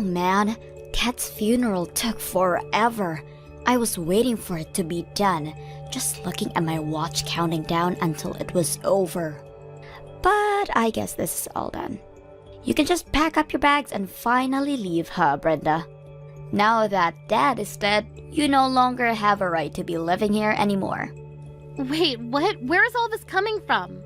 Oh man, Dad's funeral took forever. I was waiting for it to be done, just looking at my watch counting down until it was over. But I guess this is all done. You can just pack up your bags and finally leave, huh, Brenda? Now that Dad is dead, you no longer have a right to be living here anymore. Wait, what? Where is all this coming from?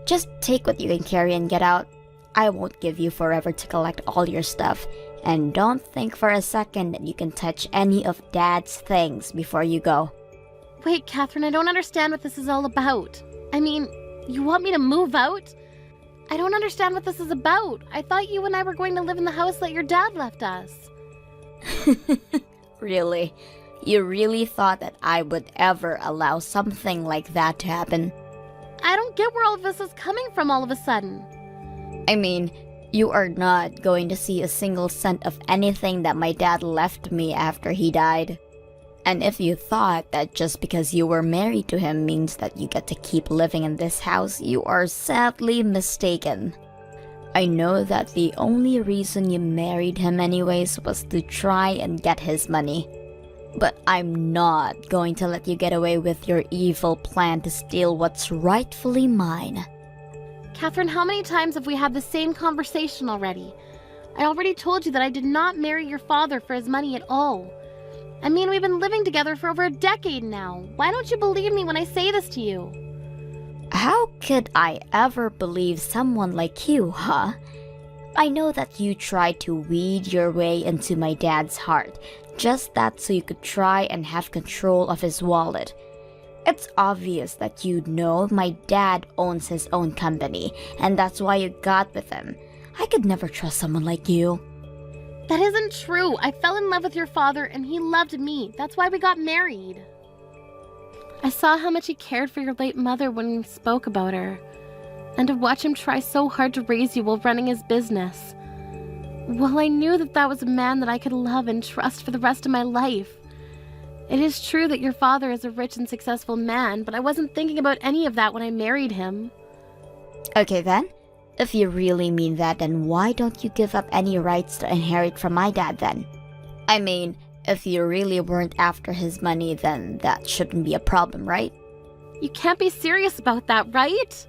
Just take what you can carry and get out. I won't give you forever to collect all your stuff, and don't think for a second that you can touch any of Dad's things before you go. Wait, Catherine, I don't understand what this is all about. I mean, you want me to move out? I don't understand what this is about. I thought you and I were going to live in the house that your dad left us. Really? You really thought that I would ever allow something like that to happen? I don't get where all of this is coming from all of a sudden. I mean, you are not going to see a single cent of anything that my dad left me after he died. And if you thought that just because you were married to him means that you get to keep living in this house, you are sadly mistaken. I know that the only reason you married him anyways was to try and get his money. But I'm not going to let you get away with your evil plan to steal what's rightfully mine. Catherine, how many times have we had the same conversation already? I already told you that I did not marry your father for his money at all. I mean, we've been living together for over a decade now. Why don't you believe me when I say this to you? How could I ever believe someone like you, huh? I know that you tried to weed your way into my dad's heart, just that so you could try and have control of his wallet. It's obvious that you know my dad owns his own company, and that's why you got with him. I could never trust someone like you. That isn't true. I fell in love with your father and he loved me. That's why we got married. I saw how much he cared for your late mother when we spoke about her. And to watch him try so hard to raise you while running his business. Well, I knew that that was a man that I could love and trust for the rest of my life. It is true that your father is a rich and successful man, but I wasn't thinking about any of that when I married him. Okay then, if you really mean that, then why don't you give up any rights to inherit from my dad then? I mean, if you really weren't after his money, then that shouldn't be a problem, right? You can't be serious about that, right?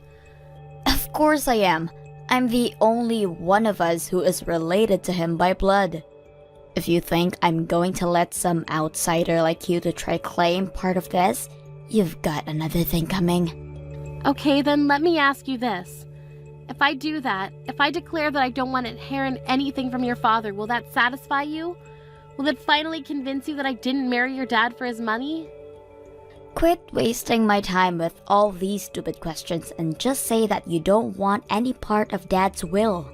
Of course I am. I'm the only one of us who is related to him by blood. If you think I'm going to let some outsider like you to try claim part of this, you've got another thing coming. Okay, then let me ask you this. If I do that, if I declare that I don't want to inherit anything from your father, will that satisfy you? Will it finally convince you that I didn't marry your dad for his money? Quit wasting my time with all these stupid questions and just say that you don't want any part of Dad's will.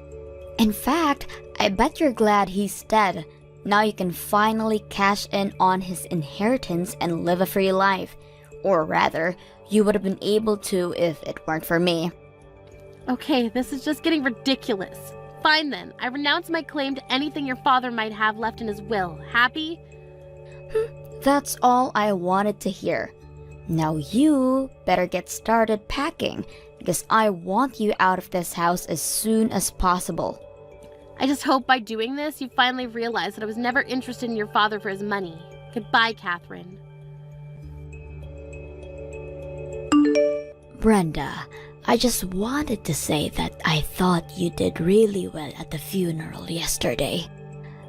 In fact, I bet you're glad he's dead. Now you can finally cash in on his inheritance and live a free life. Or rather, you would have been able to if it weren't for me. Okay, this is just getting ridiculous. Fine then, I renounce my claim to anything your father might have left in his will. Happy? That's all I wanted to hear. Now you better get started packing, because I want you out of this house as soon as possible. I just hope by doing this, you finally realize that I was never interested in your father for his money. Goodbye, Catherine. Brenda, I just wanted to say that I thought you did really well at the funeral yesterday.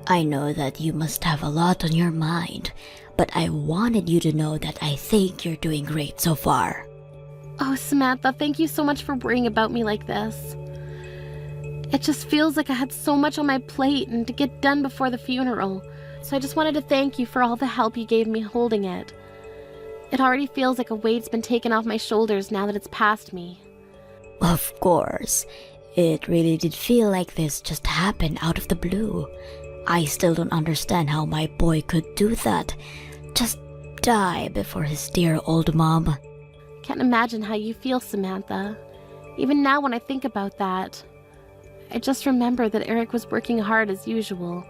I know that you must have a lot on your mind, but I wanted you to know that I think you're doing great so far. Oh, Samantha, thank you so much for worrying about me like this. It just feels like I had so much on my plate and to get done before the funeral. So I just wanted to thank you for all the help you gave me holding it. It already feels like a weight's been taken off my shoulders now that it's past me. Of course. It really did feel like this just happened out of the blue. I still don't understand how my boy could do that. Just die before his dear old mom. Can't imagine how you feel, Samantha. Even now when I think about that, I just remember that Eric was working hard as usual.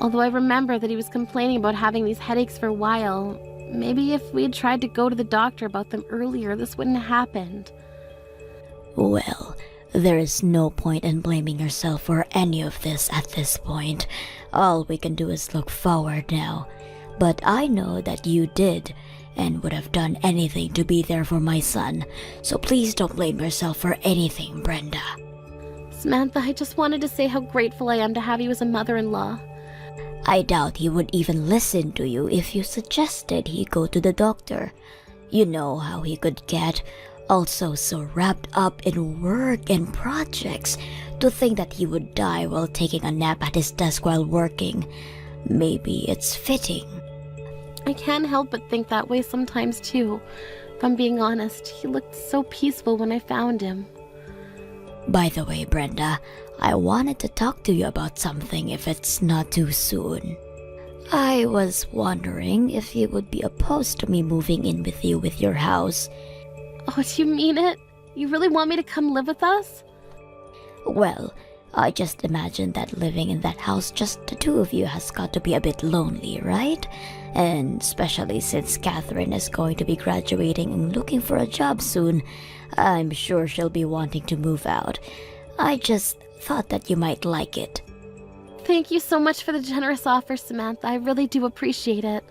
Although I remember that he was complaining about having these headaches for a while, maybe if we had tried to go to the doctor about them earlier, this wouldn't have happened. Well, There is no point in blaming yourself for any of this at this point. All we can do is look forward now. But I know that you did and would have done anything to be there for my son. So please don't blame yourself for anything, Brenda. Samantha, I just wanted to say how grateful I am to have you as a mother-in-law. I doubt he would even listen to you if you suggested he go to the doctor. You know how he could get, also so wrapped up in work and projects. To think that he would die while taking a nap at his desk while working. Maybe it's fitting. I can't help but think that way sometimes too. If I'm being honest, he looked so peaceful when I found him. By the way, Brenda, I wanted to talk to you about something if it's not too soon. I was wondering if you would be opposed to me moving in with you with your house. Oh, do you mean it? You really want me to come live with us? Well, I just imagine that living in that house just the two of you has got to be a bit lonely, right? And especially since Catherine is going to be graduating and looking for a job soon, I'm sure she'll be wanting to move out. I just thought that you might like it. Thank you so much for the generous offer, Samantha. I really do appreciate it.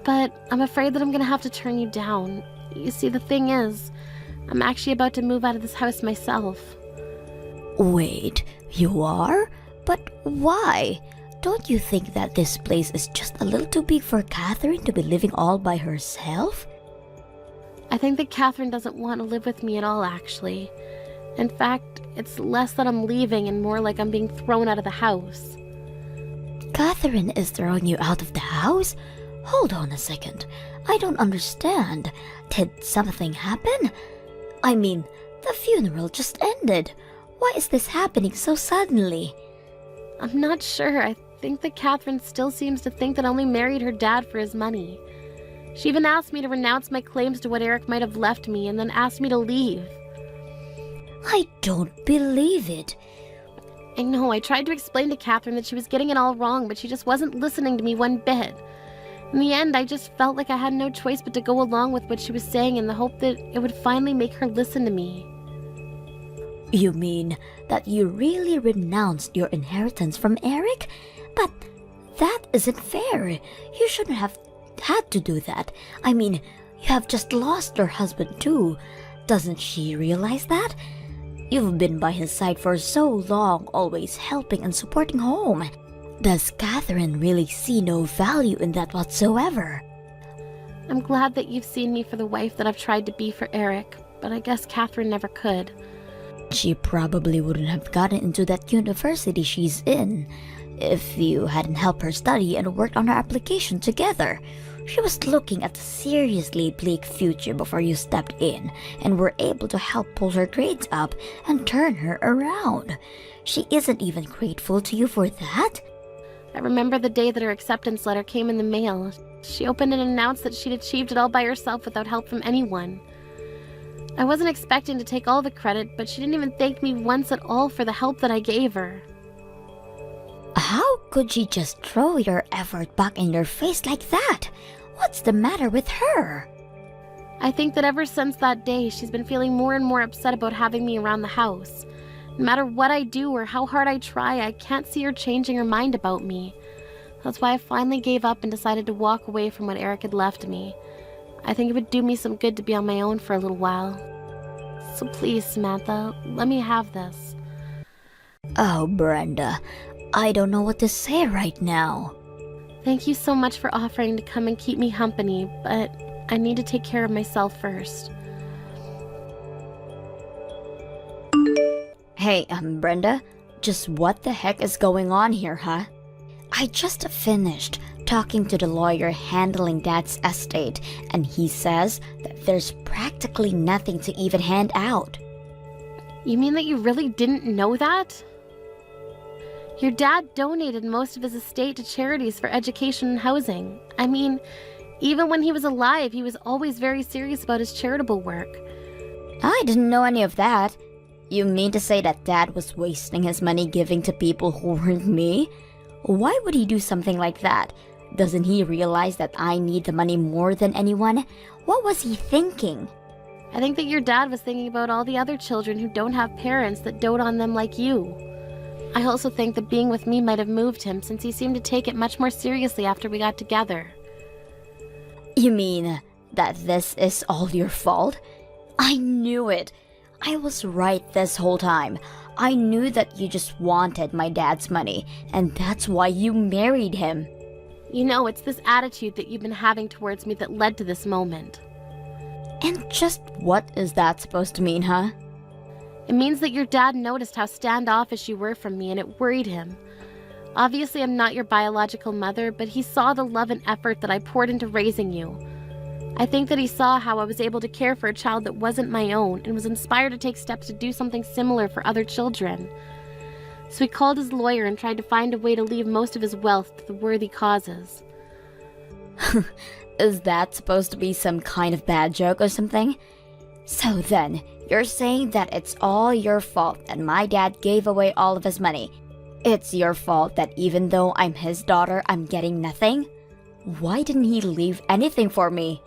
But I'm afraid that I'm gonna have to turn you down. You see, the thing is, I'm actually about to move out of this house myself. Wait, you are? But why? Don't you think that this place is just a little too big for Catherine to be living all by herself? I think that Catherine doesn't want to live with me at all, actually. In fact, it's less that I'm leaving and more like I'm being thrown out of the house. Catherine is throwing you out of the house? Hold on a second. I don't understand. Did something happen? I mean, the funeral just ended. Why is this happening so suddenly? I'm not sure. I think that Catherine still seems to think that I only married her dad for his money. She even asked me to renounce my claims to what Eric might have left me and then asked me to leave. I don't believe it. I know, I tried to explain to Catherine that she was getting it all wrong, but she just wasn't listening to me one bit. In the end, I just felt like I had no choice but to go along with what she was saying in the hope that it would finally make her listen to me. You mean that you really renounced your inheritance from Eric? But that isn't fair. You shouldn't have had to do that. I mean, you have just lost your husband too. Doesn't she realize that? You've been by his side for so long, always helping and supporting home. Does Catherine really see no value in that whatsoever? I'm glad that you've seen me for the wife that I've tried to be for Eric, but I guess Catherine never could. She probably wouldn't have gotten into that university she's in if you hadn't helped her study and worked on her application together. She was looking at a seriously bleak future before you stepped in and were able to help pull her grades up and turn her around. She isn't even grateful to you for that? I remember the day that her acceptance letter came in the mail. She opened and announced that she'd achieved it all by herself without help from anyone. I wasn't expecting to take all the credit, but she didn't even thank me once at all for the help that I gave her. How could she just throw your effort back in your face like that? What's the matter with her? I think that ever since that day, she's been feeling more and more upset about having me around the house. No matter what I do or how hard I try, I can't see her changing her mind about me. That's why I finally gave up and decided to walk away from what Eric had left me. I think it would do me some good to be on my own for a little while. So please, Samantha, let me have this. Oh, Brenda, I don't know what to say right now. Thank you so much for offering to come and keep me company, but I need to take care of myself first. Hey, Brenda, just what the heck is going on here, huh? I just finished talking to the lawyer handling Dad's estate, and he says that there's practically nothing to even hand out. You mean that you really didn't know that? Your dad donated most of his estate to charities for education and housing. I mean, even when he was alive, he was always very serious about his charitable work. I didn't know any of that. You mean to say that Dad was wasting his money giving to people who weren't me? Why would he do something like that? Doesn't he realize that I need the money more than anyone? What was he thinking? I think that your dad was thinking about all the other children who don't have parents that dote on them like you. I also think that being with me might have moved him, since he seemed to take it much more seriously after we got together. You mean that this is all your fault? I knew it. I was right this whole time. I knew that you just wanted my dad's money, and that's why you married him. You know, it's this attitude that you've been having towards me that led to this moment. And just what is that supposed to mean, huh? It means that your dad noticed how standoffish you were from me, and it worried him. Obviously, I'm not your biological mother, but he saw the love and effort that I poured into raising you. I think that he saw how I was able to care for a child that wasn't my own, and was inspired to take steps to do something similar for other children. So he called his lawyer and tried to find a way to leave most of his wealth to the worthy causes. Is that supposed to be some kind of bad joke or something? So then, you're saying that it's all your fault that my dad gave away all of his money. It's your fault that even though I'm his daughter, I'm getting nothing? Why didn't he leave anything for me?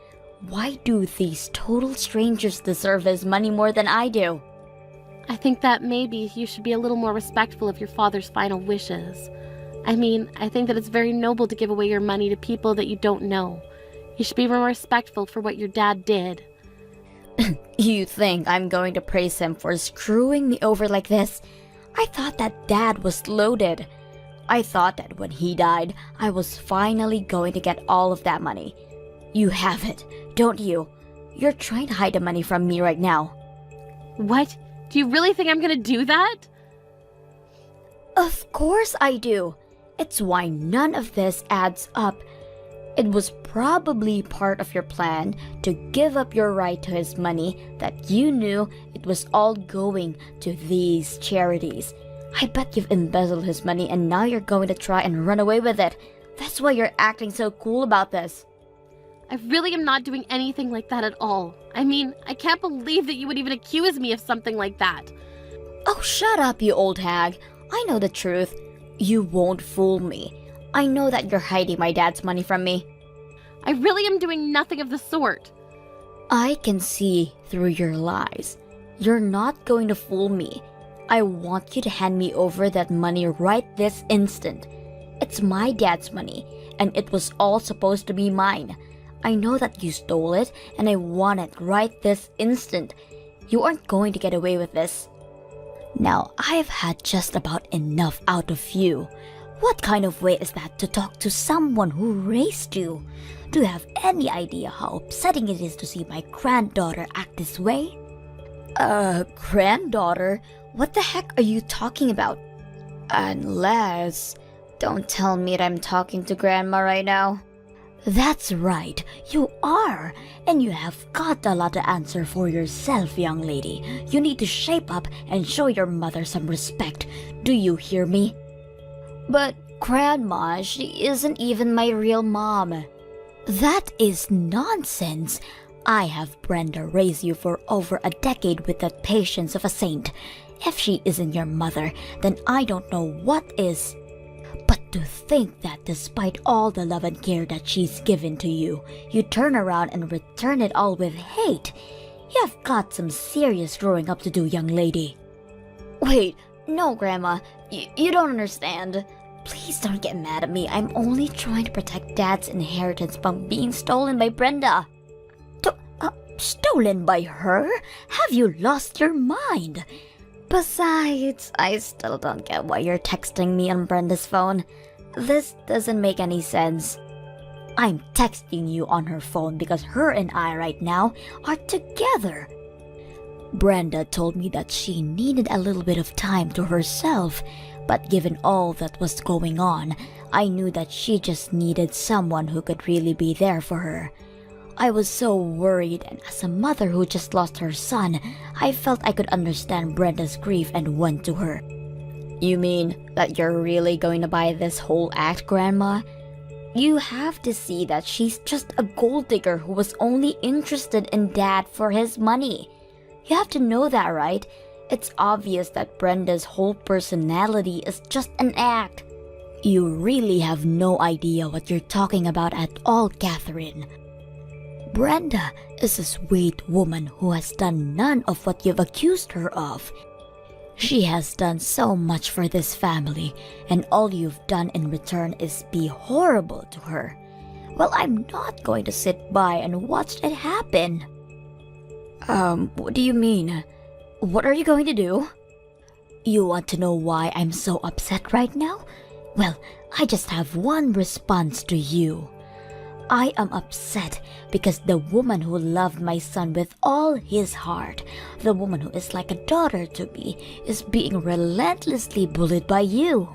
Why do these total strangers deserve his money more than I do? I think that maybe you should be a little more respectful of your father's final wishes. I mean, I think that it's very noble to give away your money to people that you don't know. You should be more respectful for what your dad did. You think I'm going to praise him for screwing me over like this? I thought that dad was loaded. I thought that when he died, I was finally going to get all of that money. You have it, don't you? You're trying to hide the money from me right now. What? Do you really think I'm gonna do that? Of course I do. It's why none of this adds up. It was probably part of your plan to give up your right to his money that you knew it was all going to these charities. I bet you've embezzled his money and now you're going to try and run away with it. That's why you're acting so cool about this. I really am not doing anything like that at all. I mean, I can't believe that you would even accuse me of something like that. Oh, shut up, you old hag. I know the truth. You won't fool me. I know that you're hiding my dad's money from me. I really am doing nothing of the sort. I can see through your lies. You're not going to fool me. I want you to hand me over that money right this instant. It's my dad's money, and it was all supposed to be mine. I know that you stole it, and I want it right this instant. You aren't going to get away with this. Now, I've had just about enough out of you. What kind of way is that to talk to someone who raised you? Do you have any idea how upsetting it is to see my granddaughter act this way? Granddaughter? What the heck are you talking about? Unless... Don't tell me that I'm talking to Grandma right now. That's right, you are. And you have got a lot to answer for yourself, young lady. You need to shape up and show your mother some respect. Do you hear me? But, Grandma, she isn't even my real mom. That is nonsense. I have Brenda raise you for over a decade with the patience of a saint. If she isn't your mother, then I don't know what is. But to think that despite all the love and care that she's given to you, you turn around and return it all with hate. You've got some serious growing up to do, young lady. Wait, no, Grandma. You don't understand. Please don't get mad at me. I'm only trying to protect Dad's inheritance from being stolen by Brenda. Stolen by her? Have you lost your mind? Besides, I still don't get why you're texting me on Brenda's phone. This doesn't make any sense. I'm texting you on her phone because her and I right now are together. Brenda told me that she needed a little bit of time to herself, but given all that was going on, I knew that she just needed someone who could really be there for her. I was so worried, and as a mother who just lost her son, I felt I could understand Brenda's grief and went to her. You mean that you're really going to buy this whole act, Grandma? You have to see that she's just a gold digger who was only interested in Dad for his money. You have to know that, right? It's obvious that Brenda's whole personality is just an act. You really have no idea what you're talking about at all, Catherine. Brenda is a sweet woman who has done none of what you've accused her of. She has done so much for this family, and all you've done in return is be horrible to her. Well, I'm not going to sit by and watch it happen. What do you mean? What are you going to do? You want to know why I'm so upset right now? Well, I just have one response to you. I am upset because the woman who loved my son with all his heart, the woman who is like a daughter to me, is being relentlessly bullied by you.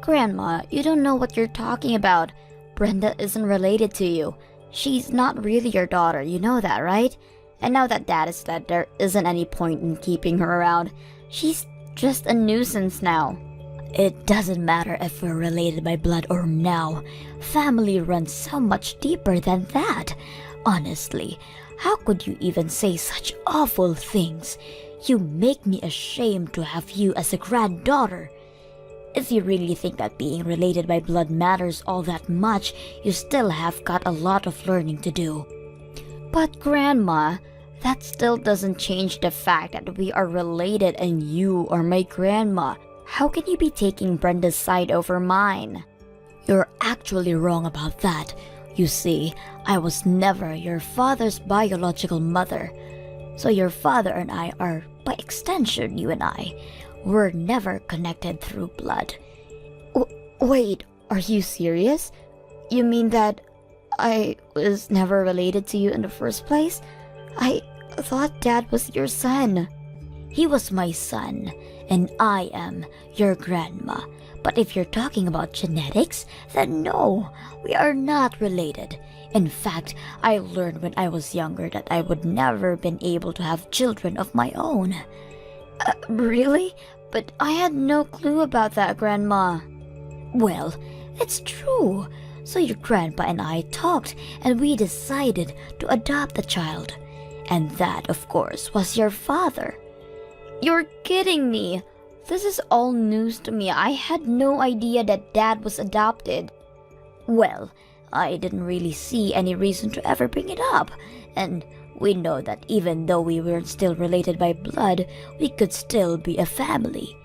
Grandma, you don't know what you're talking about. Brenda isn't related to you. She's not really your daughter, you know that, right? And now that Dad is dead, there isn't any point in keeping her around. She's just a nuisance now. It doesn't matter if we're related by blood or now. Family runs so much deeper than that. Honestly, how could you even say such awful things? You make me ashamed to have you as a granddaughter. If you really think that being related by blood matters all that much, you still have got a lot of learning to do. But Grandma, that still doesn't change the fact that we are related and you are my grandma. How can you be taking Brenda's side over mine? You're actually wrong about that. You see, I was never your father's biological mother. So your father and I are, by extension, you and I, were never connected through blood. Wait, are you serious? You mean that I was never related to you in the first place? I thought Dad was your son. He was my son, and I am your grandma. But if you're talking about genetics, then no, we are not related. In fact, I learned when I was younger that I would never been able to have children of my own. Really? But I had no clue about that, Grandma. Well, it's true. So your grandpa and I talked, and we decided to adopt the child. And that, of course, was your father. You're kidding me. This is all news to me. I had no idea that Dad was adopted. Well, I didn't really see any reason to ever bring it up. And we know that even though we weren't still related by blood, we could still be a family.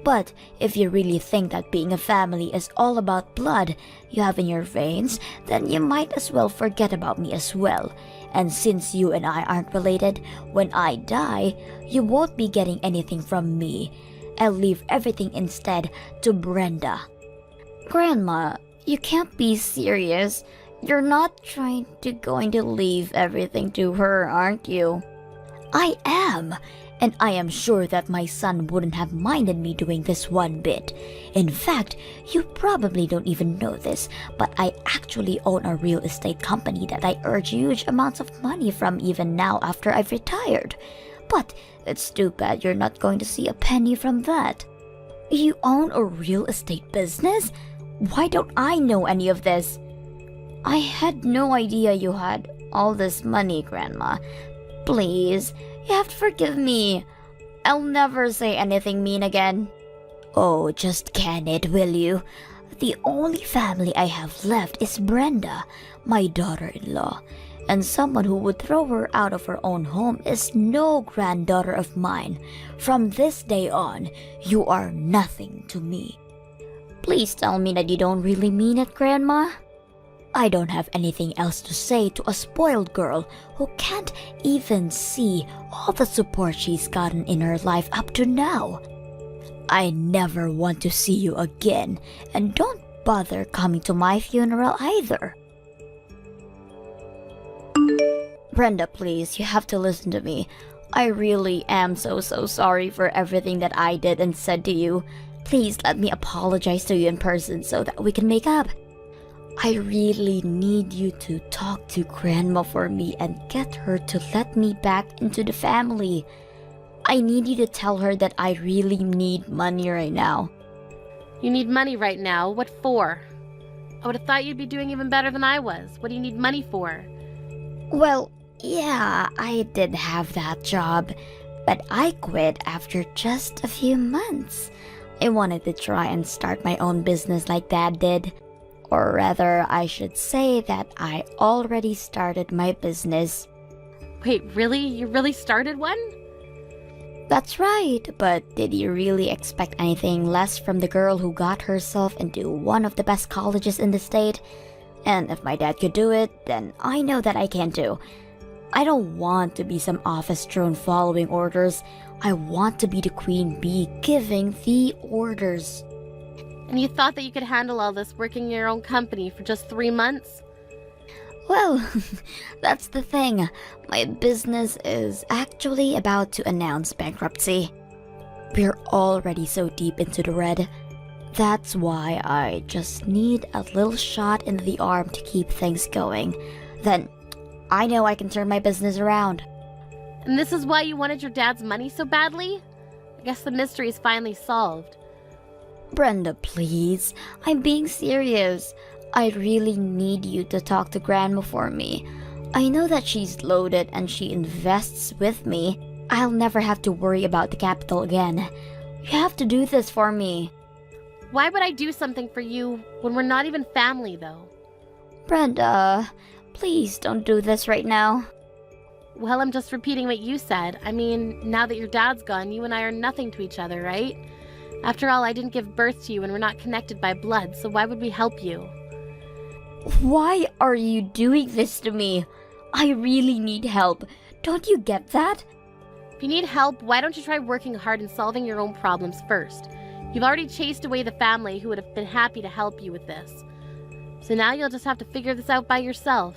But if you really think that being a family is all about blood you have in your veins, then you might as well forget about me as well. And since you and I aren't related, when I die, you won't be getting anything from me. I'll leave everything instead to Brenda. Grandma, you can't be serious. You're not going to leave everything to her, aren't you? I am. And I am sure that my son wouldn't have minded me doing this one bit. In fact, you probably don't even know this, but I actually own a real estate company that I earn huge amounts of money from even now after I've retired. But it's too bad you're not going to see a penny from that. You own a real estate business? Why don't I know any of this? I had no idea you had all this money, Grandma. Please, you have to forgive me. I'll never say anything mean again. Oh, just can it, will you? The only family I have left is Brenda, my daughter-in-law. And someone who would throw her out of her own home is no granddaughter of mine. From this day on, you are nothing to me. Please tell me that you don't really mean it, Grandma. I don't have anything else to say to a spoiled girl who can't even see all the support she's gotten in her life up to now. I never want to see you again, and don't bother coming to my funeral either. Brenda, please, you have to listen to me. I really am so sorry for everything that I did and said to you. Please let me apologize to you in person so that we can make up. I really need you to talk to Grandma for me and get her to let me back into the family. I need you to tell her that I really need money right now. You need money right now? What for? I would have thought you'd be doing even better than I was. What do you need money for? Well, yeah, I did have that job, but I quit after just a few months. I wanted to try and start my own business like Dad did. Or rather, I should say that I already started my business. Wait, really? You really started one? That's right, but did you really expect anything less from the girl who got herself into one of the best colleges in the state? And if my dad could do it, then I know that I can too. I don't want to be some office drone following orders. I want to be the queen bee giving the orders. And you thought that you could handle all this working in your own company for just 3 months? Well, that's the thing. My business is actually about to announce bankruptcy. We're already so deep into the red. That's why I just need a little shot in the arm to keep things going. Then, I know I can turn my business around. And this is why you wanted your dad's money so badly? I guess the mystery is finally solved. Brenda, please. I'm being serious. I really need you to talk to Grandma for me. I know that she's loaded and she invests with me. I'll never have to worry about the capital again. You have to do this for me. Why would I do something for you when we're not even family, though? Brenda, please don't do this right now. Well, I'm just repeating what you said. I mean, now that your dad's gone, you and I are nothing to each other, right? After all, I didn't give birth to you and we're not connected by blood, so why would we help you? Why are you doing this to me? I really need help. Don't you get that? If you need help, why don't you try working hard and solving your own problems first? You've already chased away the family who would have been happy to help you with this. So now you'll just have to figure this out by yourself.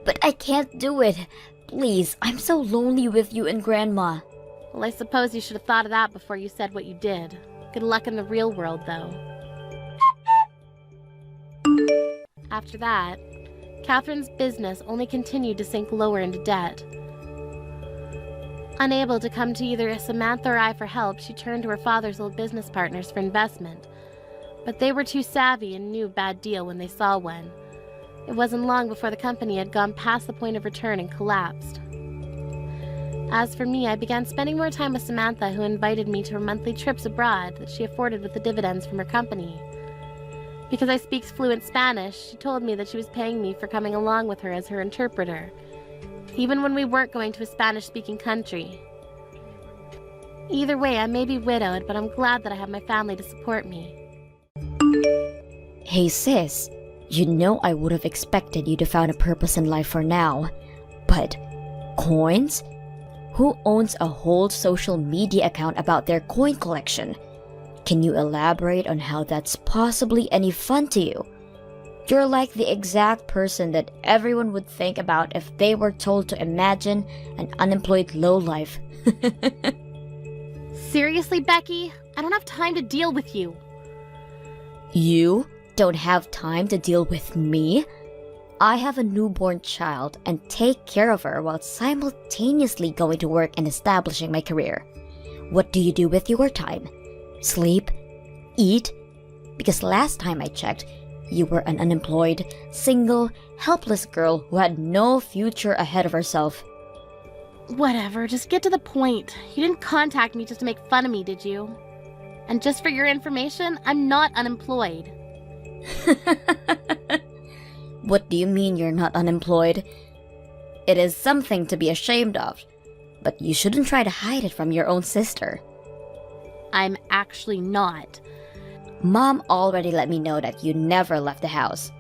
But I can't do it. Please, I'm so lonely with you and Grandma. Well, I suppose you should have thought of that before you said what you did. Good luck in the real world, though. After that, Catherine's business only continued to sink lower into debt. Unable to come to either Samantha or I for help, she turned to her father's old business partners for investment. But they were too savvy and knew a bad deal when they saw one. It wasn't long before the company had gone past the point of return and collapsed. As for me, I began spending more time with Samantha, who invited me to her monthly trips abroad that she afforded with the dividends from her company. Because I speak fluent Spanish, she told me that she was paying me for coming along with her as her interpreter, even when we weren't going to a Spanish-speaking country. Either way, I may be widowed, but I'm glad that I have my family to support me. Hey sis, you know I would have expected you to find a purpose in life for now. But coins? Who owns a whole social media account about their coin collection? Can you elaborate on how that's possibly any fun to you? You're like the exact person that everyone would think about if they were told to imagine an unemployed lowlife. Seriously, Becky? I don't have time to deal with you. You don't have time to deal with me? I have a newborn child and take care of her while simultaneously going to work and establishing my career. What do you do with your time? Sleep? Eat? Because last time I checked, you were an unemployed, single, helpless girl who had no future ahead of herself. Whatever, just get to the point. You didn't contact me just to make fun of me, did you? And just for your information, I'm not unemployed. What do you mean you're not unemployed? It is something to be ashamed of, but you shouldn't try to hide it from your own sister. I'm actually not. Mom already let me know that you never left the house.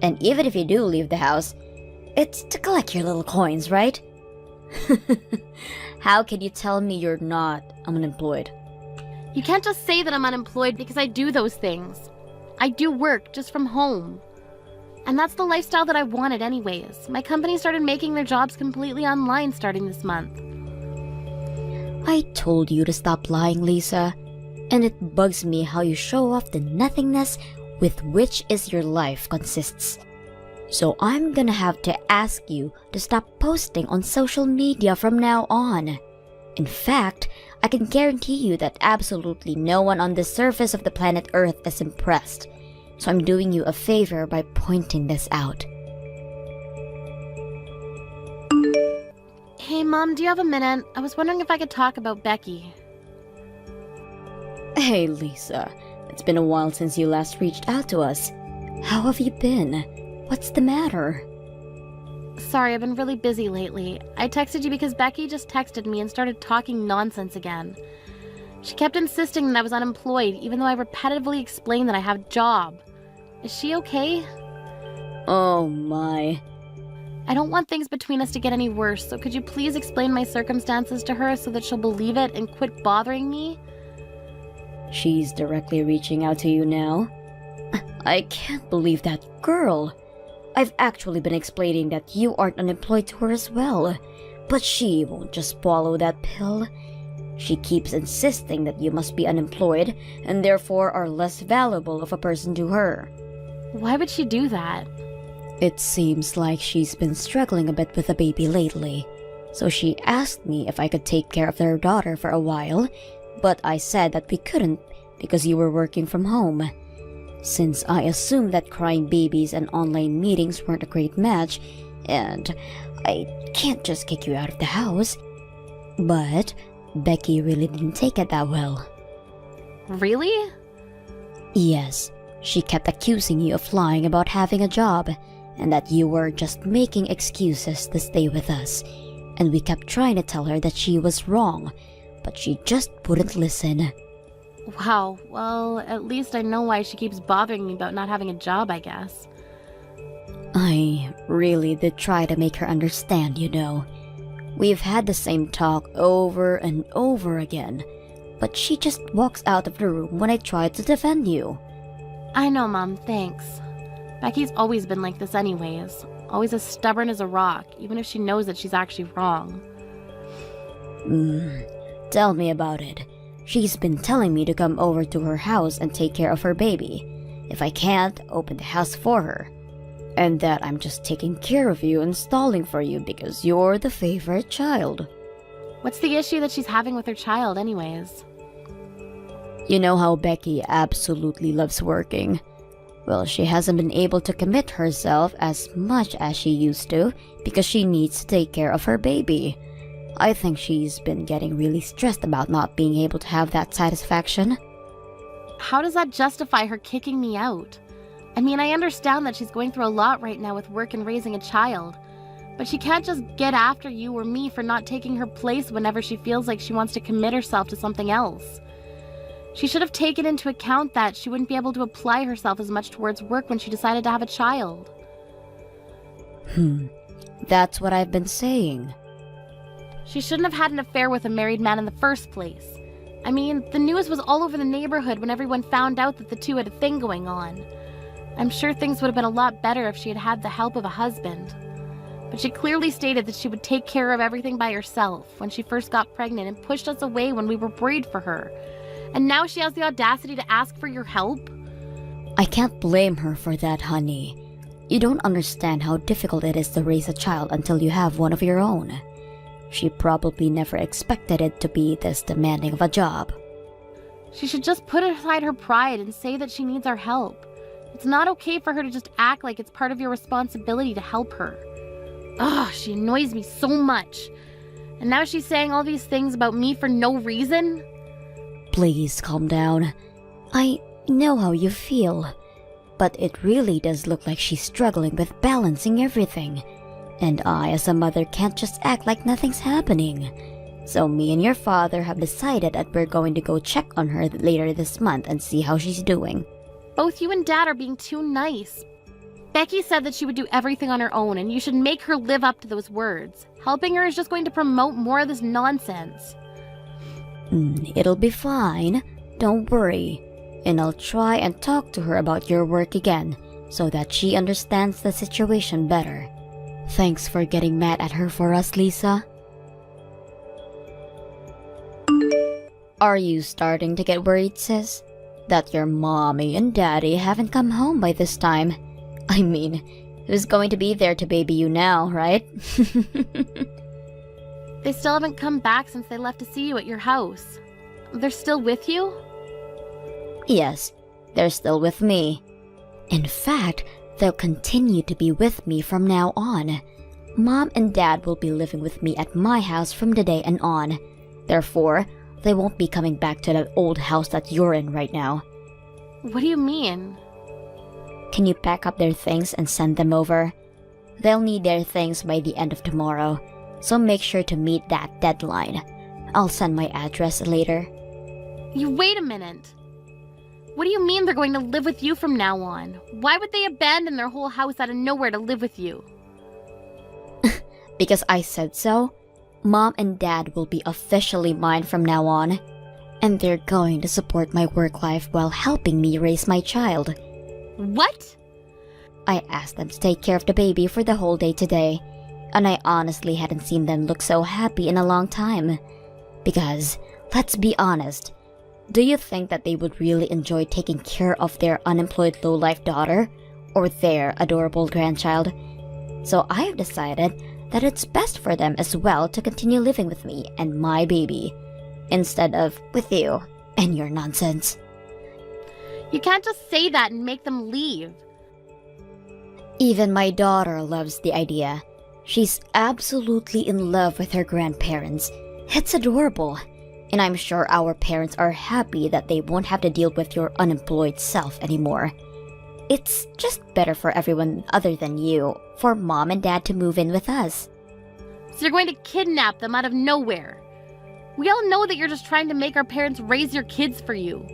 And even if you do leave the house, it's to collect your little coins, right? How can you tell me you're not unemployed? You can't just say that I'm unemployed because I do those things. I do work just from home. And that's the lifestyle that I wanted anyways. My company started making their jobs completely online starting this month. I told you to stop lying, Lisa. And it bugs me how you show off the nothingness with which is your life consists. So I'm gonna have to ask you to stop posting on social media from now on. In fact, I can guarantee you that absolutely no one on the surface of the planet Earth is impressed. So I'm doing you a favor by pointing this out. Hey, Mom, do you have a minute? I was wondering if I could talk about Becky. Hey, Lisa. It's been a while since you last reached out to us. How have you been? What's the matter? Sorry, I've been really busy lately. I texted you because Becky just texted me and started talking nonsense again. She kept insisting that I was unemployed, even though I repetitively explained that I have a job. Is she okay? Oh my. I don't want things between us to get any worse, so could you please explain my circumstances to her so that she'll believe it and quit bothering me? She's directly reaching out to you now? I can't believe that girl. I've actually been explaining that you aren't unemployed to her as well, but she won't just swallow that pill. She keeps insisting that you must be unemployed and therefore are less valuable of a person to her. Why would she do that? It seems like she's been struggling a bit with the baby lately, so she asked me if I could take care of their daughter for a while, but I said that we couldn't because you were working from home. Since I assumed that crying babies and online meetings weren't a great match, and I can't just kick you out of the house. But Becky really didn't take it that well. Really? Yes, she kept accusing you of lying about having a job, and that you were just making excuses to stay with us, and we kept trying to tell her that she was wrong, but she just wouldn't listen. Wow, well, at least I know why she keeps bothering me about not having a job, I guess. I really did try to make her understand, you know. We've had the same talk over and over again, but she just walks out of the room when I try to defend you. I know, Mom, thanks. Becky's always been like this anyways. Always as stubborn as a rock, even if she knows that she's actually wrong. Tell me about it. She's been telling me to come over to her house and take care of her baby. If I can't, open the house for her. And that I'm just taking care of you and stalling for you because you're the favorite child. What's the issue that she's having with her child anyways? You know how Becky absolutely loves working. Well, she hasn't been able to commit herself as much as she used to because she needs to take care of her baby. I think she's been getting really stressed about not being able to have that satisfaction. How does that justify her kicking me out? I mean, I understand that she's going through a lot right now with work and raising a child, but she can't just get after you or me for not taking her place whenever she feels like she wants to commit herself to something else. She should have taken into account that she wouldn't be able to apply herself as much towards work when she decided to have a child. That's what I've been saying. She shouldn't have had an affair with a married man in the first place. I mean, the news was all over the neighborhood when everyone found out that the two had a thing going on. I'm sure things would have been a lot better if she had had the help of a husband. But she clearly stated that she would take care of everything by herself when she first got pregnant and pushed us away when we were worried for her. And now she has the audacity to ask for your help? I can't blame her for that, honey. You don't understand how difficult it is to raise a child until you have one of your own. She probably never expected it to be this demanding of a job. She should just put aside her pride and say that she needs our help. It's not okay for her to just act like it's part of your responsibility to help her. Ugh, she annoys me so much. And now she's saying all these things about me for no reason? Please calm down. I know how you feel. But it really does look like she's struggling with balancing everything. And I, as a mother, can't just act like nothing's happening. So me and your father have decided that we're going to go check on her later this month and see how she's doing. Both you and Dad are being too nice. Becky said that she would do everything on her own, and you should make her live up to those words. Helping her is just going to promote more of this nonsense. It'll be fine. Don't worry. And I'll try and talk to her about your work again, so that she understands the situation better. Thanks for getting mad at her for us, Lisa. Are you starting to get worried, sis? That your mommy and daddy haven't come home by this time? I mean, who's going to be there to baby you now, right? They still haven't come back since they left to see you at your house. They're still with you? Yes, they're still with me. In fact, they'll continue to be with me from now on. Mom and Dad will be living with me at my house from today and on. Therefore, they won't be coming back to that old house that you're in right now. What do you mean? Can you pack up their things and send them over? They'll need their things by the end of tomorrow, so make sure to meet that deadline. I'll send my address later. You wait a minute. What do you mean they're going to live with you from now on? Why would they abandon their whole house out of nowhere to live with you? Because I said so. Mom and Dad will be officially mine from now on, and they're going to support my work life while helping me raise my child. What? I asked them to take care of the baby for the whole day today, and I honestly hadn't seen them look so happy in a long time. Because, let's be honest, do you think that they would really enjoy taking care of their unemployed low-life daughter or their adorable grandchild? So I have decided that it's best for them as well to continue living with me and my baby, instead of with you and your nonsense. You can't just say that and make them leave. Even my daughter loves the idea. She's absolutely in love with her grandparents. It's adorable. And I'm sure our parents are happy that they won't have to deal with your unemployed self anymore. It's just better for everyone other than you, for Mom and Dad to move in with us. So you're going to kidnap them out of nowhere. We all know that you're just trying to make our parents raise your kids for you.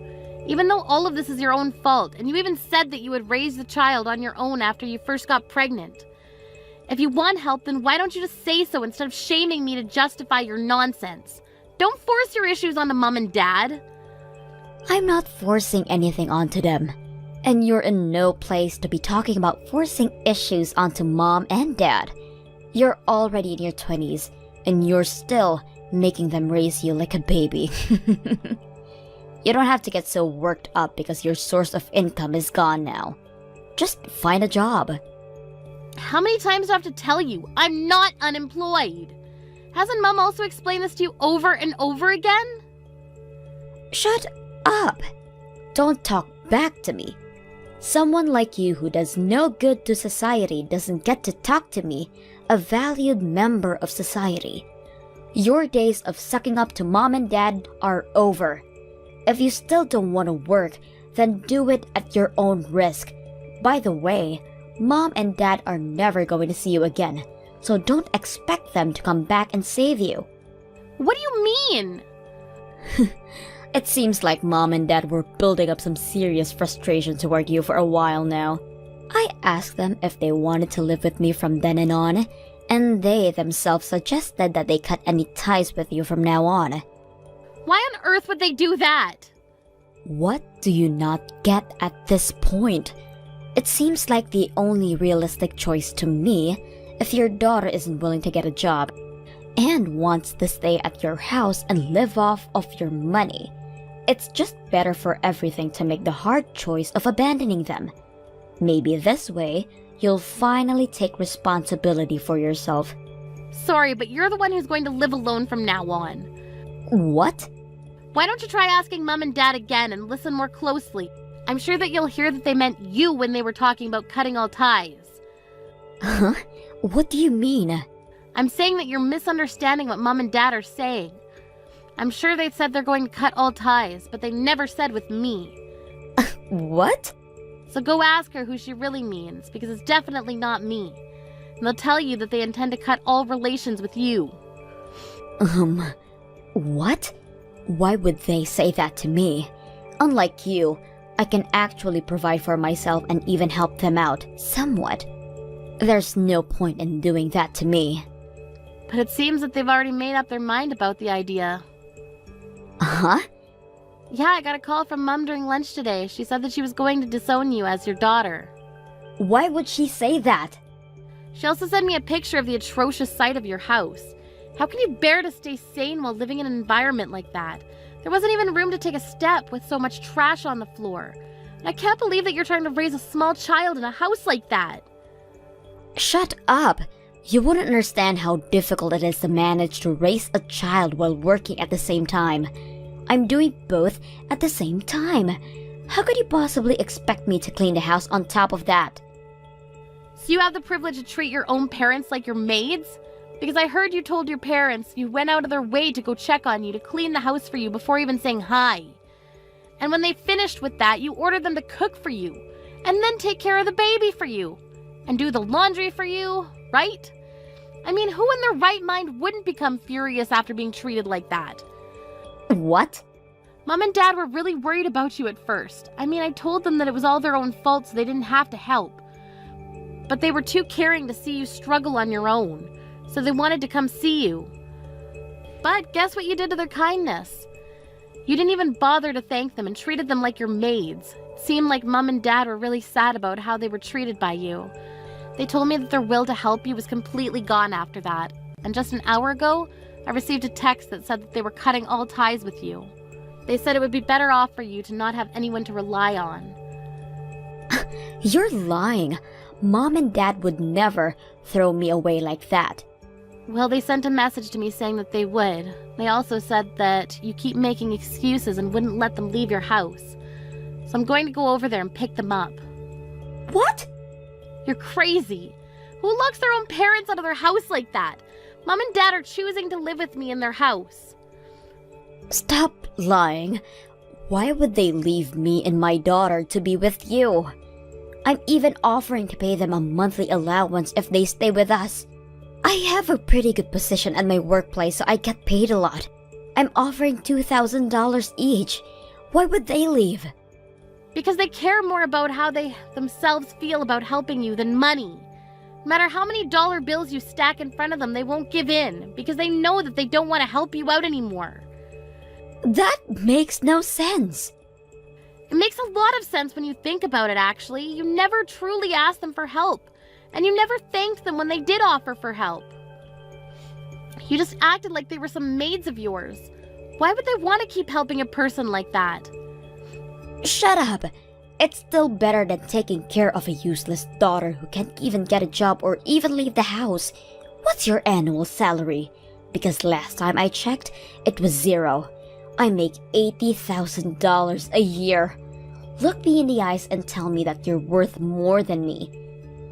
Even though all of this is your own fault, and you even said that you would raise the child on your own after you first got pregnant. If you want help, then why don't you just say so instead of shaming me to justify your nonsense? Don't force your issues onto Mom and Dad. I'm not forcing anything onto them. And you're in no place to be talking about forcing issues onto Mom and Dad. You're already in your 20s, and you're still making them raise you like a baby. You don't have to get so worked up because your source of income is gone now. Just find a job. How many times do I have to tell you? I'm not unemployed. Hasn't Mom also explained this to you over and over again? Shut up! Don't talk back to me. Someone like you who does no good to society doesn't get to talk to me, a valued member of society. Your days of sucking up to Mom and Dad are over. If you still don't want to work, then do it at your own risk. By the way, Mom and Dad are never going to see you again, so don't expect them to come back and save you. What do you mean? It seems like Mom and Dad were building up some serious frustration toward you for a while now. I asked them if they wanted to live with me from then and on, and they themselves suggested that they cut any ties with you from now on. Why on earth would they do that? What do you not get at this point? It seems like the only realistic choice to me if your daughter isn't willing to get a job and wants to stay at your house and live off of your money. It's just better for everything to make the hard choice of abandoning them. Maybe this way, you'll finally take responsibility for yourself. Sorry, but you're the one who's going to live alone from now on. What? Why don't you try asking Mom and Dad again and listen more closely? I'm sure that you'll hear that they meant you when they were talking about cutting all ties. Huh? What do you mean? I'm saying that you're misunderstanding what Mom and Dad are saying. I'm sure they said they're going to cut all ties, but they never said with me. What? So go ask her who she really means, because it's definitely not me. And they'll tell you that they intend to cut all relations with you. What? Why would they say that to me? Unlike you, I can actually provide for myself and even help them out, somewhat. There's no point in doing that to me. But it seems that they've already made up their mind about the idea. Huh? Yeah, I got a call from Mom during lunch today. She said that she was going to disown you as your daughter. Why would she say that? She also sent me a picture of the atrocious sight of your house. How can you bear to stay sane while living in an environment like that? There wasn't even room to take a step with so much trash on the floor. And I can't believe that you're trying to raise a small child in a house like that. Shut up! You wouldn't understand how difficult it is to manage to raise a child while working at the same time. I'm doing both at the same time. How could you possibly expect me to clean the house on top of that? So you have the privilege to treat your own parents like your maids? Because I heard you told your parents you went out of their way to go check on you, to clean the house for you before even saying hi. And when they finished with that, you ordered them to cook for you. and then take care of the baby for you, and do the laundry for you, right? I mean, who in their right mind wouldn't become furious after being treated like that? What? Mom and Dad were really worried about you at first. I mean, I told them that it was all their own fault so they didn't have to help. But they were too caring to see you struggle on your own, so they wanted to come see you. But guess what you did to their kindness? You didn't even bother to thank them and treated them like your maids. It seemed like Mom and Dad were really sad about how they were treated by you. They told me that their will to help you was completely gone after that. And just an hour ago, I received a text that said that they were cutting all ties with you. They said it would be better off for you to not have anyone to rely on. You're lying. Mom and Dad would never throw me away like that. Well, they sent a message to me saying that they would. They also said that you keep making excuses and wouldn't let them leave your house. So I'm going to go over there and pick them up. What? You're crazy. Who locks their own parents out of their house like that? Mom and Dad are choosing to live with me in their house. Stop lying. Why would they leave me and my daughter to be with you? I'm even offering to pay them a monthly allowance if they stay with us. I have a pretty good position at my workplace, so I get paid a lot. I'm offering $2,000 each. Why would they leave? Because they care more about how they themselves feel about helping you than money. No matter how many dollar bills you stack in front of them, they won't give in because they know that they don't want to help you out anymore. That makes no sense. It makes a lot of sense when you think about it, actually. You never truly asked them for help, and you never thanked them when they did offer for help. You just acted like they were some maids of yours. Why would they want to keep helping a person like that? Shut up. It's still better than taking care of a useless daughter who can't even get a job or even leave the house. What's your annual salary? Because last time I checked, it was zero. I make $80,000 a year. Look me in the eyes and tell me that you're worth more than me.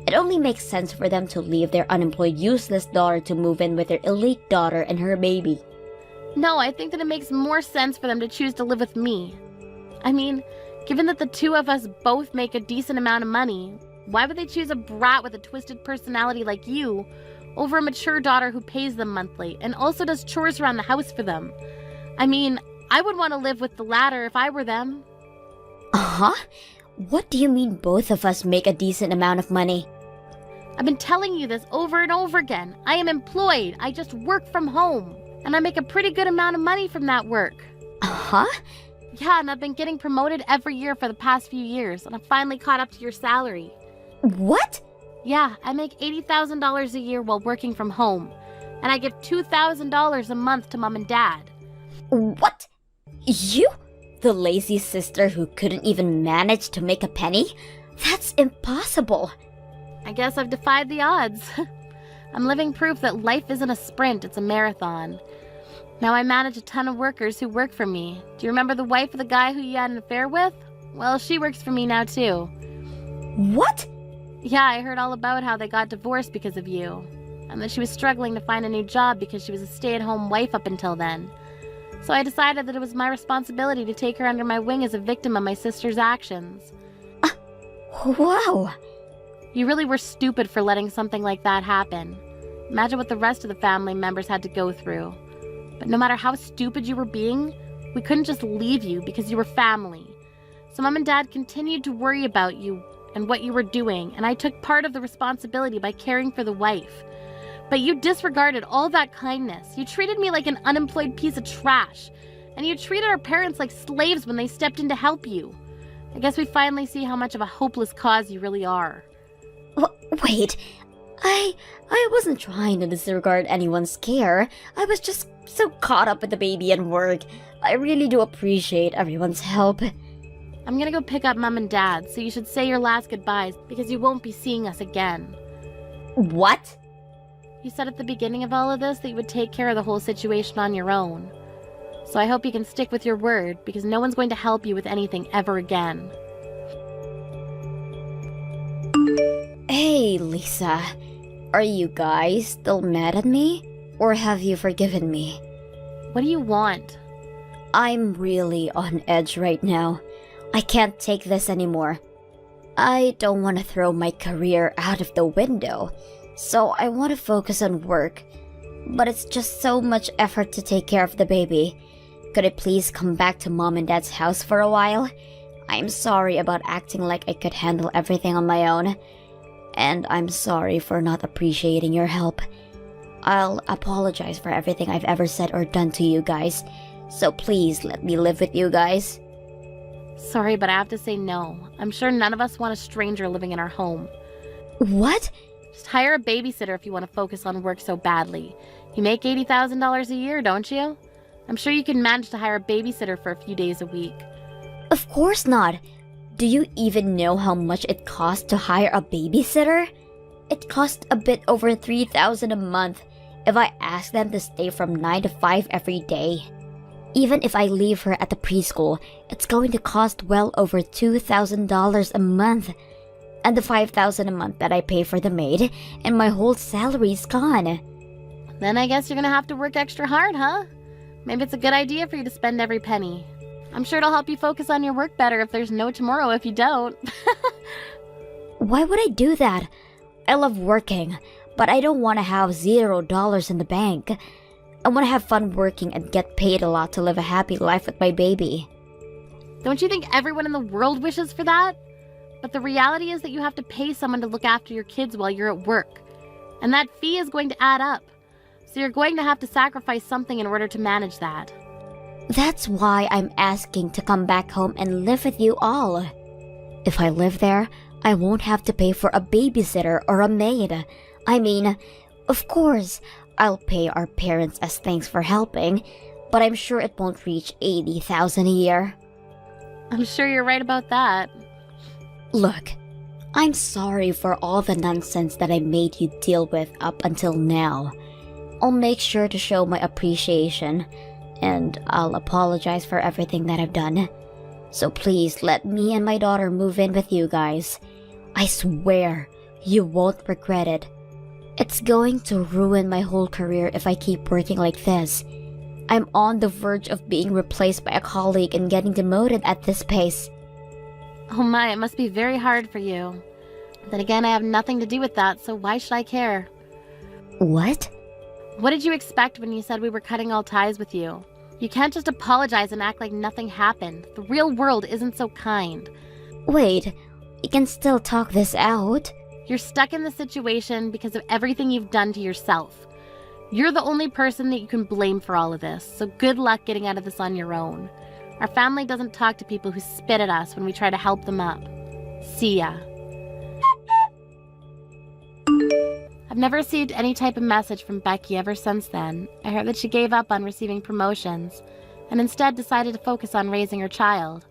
It only makes sense for them to leave their unemployed, useless daughter to move in with their elite daughter and her baby. No, I think that it makes more sense for them to choose to live with me. I mean, given that the two of us both make a decent amount of money, why would they choose a brat with a twisted personality like you over a mature daughter who pays them monthly and also does chores around the house for them? I mean, I would want to live with the latter if I were them. Uh-huh? What do you mean both of us make a decent amount of money? I've been telling you this over and over again. I am employed. I just work from home. And I make a pretty good amount of money from that work. Uh-huh? Yeah, and I've been getting promoted every year for the past few years, and I've finally caught up to your salary. What? Yeah, I make $80,000 a year while working from home. And I give $2,000 a month to Mom and Dad. What? You? The lazy sister who couldn't even manage to make a penny? That's impossible. I guess I've defied the odds. I'm living proof that life isn't a sprint, it's a marathon. Now I manage a ton of workers who work for me. Do you remember the wife of the guy who you had an affair with? Well, she works for me now too. What? Yeah, I heard all about how they got divorced because of you. And that she was struggling to find a new job because she was a stay-at-home wife up until then. So I decided that it was my responsibility to take her under my wing as a victim of my sister's actions. Wow. You really were stupid for letting something like that happen. Imagine what the rest of the family members had to go through. But no matter how stupid you were being, we couldn't just leave you because you were family. So Mom and Dad continued to worry about you and what you were doing, and I took part of the responsibility by caring for the wife. But you disregarded all that kindness. You treated me like an unemployed piece of trash, and you treated our parents like slaves when they stepped in to help you. I guess we finally see how much of a hopeless cause you really are. Wait, I wasn't trying to disregard anyone's care. I was just so caught up with the baby and work. I really do appreciate everyone's help. I'm gonna go pick up Mom and Dad, so you should say your last goodbyes because you won't be seeing us again. What? You said at the beginning of all of this that you would take care of the whole situation on your own. So I hope you can stick with your word because no one's going to help you with anything ever again. Hey, Lisa. Are you guys still mad at me? Or have you forgiven me? What do you want? I'm really on edge right now. I can't take this anymore. I don't want to throw my career out of the window, so I want to focus on work. But it's just so much effort to take care of the baby. Could I please come back to mom and dad's house for a while? I'm sorry about acting like I could handle everything on my own. And I'm sorry for not appreciating your help. I'll apologize for everything I've ever said or done to you guys. So please let me live with you guys. Sorry, but I have to say no. I'm sure none of us want a stranger living in our home. What? Just hire a babysitter if you want to focus on work so badly. You make $80,000 a year, don't you? I'm sure you can manage to hire a babysitter for a few days a week. Of course not. Do you even know how much it costs to hire a babysitter? It costs a bit over $3,000 a month if I ask them to stay from 9 to 5 every day. Even if I leave her at the preschool, it's going to cost well over $2,000 a month. And the $5,000 a month that I pay for the maid, and my whole salary's gone. Then I guess you're gonna have to work extra hard, huh? Maybe it's a good idea for you to spend every penny. I'm sure it'll help you focus on your work better if there's no tomorrow if you don't. Why would I do that? I love working, but I don't want to have $0 in the bank. I want to have fun working and get paid a lot to live a happy life with my baby. Don't you think everyone in the world wishes for that? But the reality is that you have to pay someone to look after your kids while you're at work. And that fee is going to add up. So you're going to have to sacrifice something in order to manage that. That's why I'm asking to come back home and live with you all. If I live there, I won't have to pay for a babysitter or a maid. I mean, of course, I'll pay our parents as thanks for helping, but I'm sure it won't reach $80,000 a year. I'm sure you're right about that. Look, I'm sorry for all the nonsense that I made you deal with up until now. I'll make sure to show my appreciation, and I'll apologize for everything that I've done. So please let me and my daughter move in with you guys. I swear, you won't regret it. It's going to ruin my whole career if I keep working like this. I'm on the verge of being replaced by a colleague and getting demoted at this pace. Oh my, it must be very hard for you. Then again, I have nothing to do with that, so why should I care? What? What did you expect when you said we were cutting all ties with you? You can't just apologize and act like nothing happened. The real world isn't so kind. Wait, you can still talk this out? You're stuck in the situation because of everything you've done to yourself. You're the only person that you can blame for all of this, so good luck getting out of this on your own. Our family doesn't talk to people who spit at us when we try to help them up. See ya. I've never received any type of message from Becky ever since then. I heard that she gave up on receiving promotions and instead decided to focus on raising her child.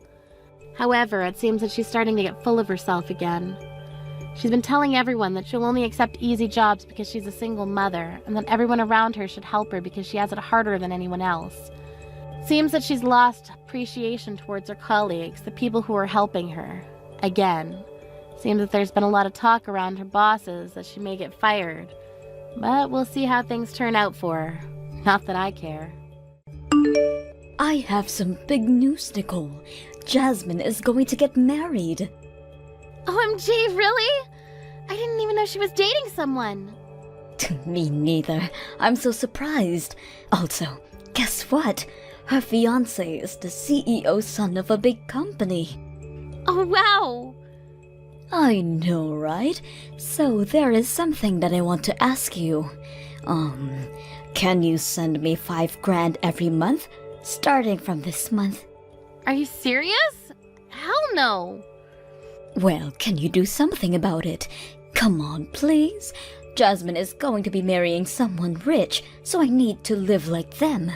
However, it seems that she's starting to get full of herself again. She's been telling everyone that she'll only accept easy jobs because she's a single mother, and that everyone around her should help her because she has it harder than anyone else. Seems that she's lost appreciation towards her colleagues, the people who are helping her. Again. Seems that there's been a lot of talk around her bosses that she may get fired. But we'll see how things turn out for her. Not that I care. I have some big news, Nicole. Jasmine is going to get married. OMG, really? I didn't even know she was dating someone. Me neither. I'm so surprised. Also, guess what? Her fiancé is the CEO's son of a big company. Oh, wow. I know, right? So there is something that I want to ask you. Can you send me $5,000 every month, starting from this month? Are you serious? Hell no. Well, can you do something about it? Come on, please. Jasmine is going to be marrying someone rich, so I need to live like them.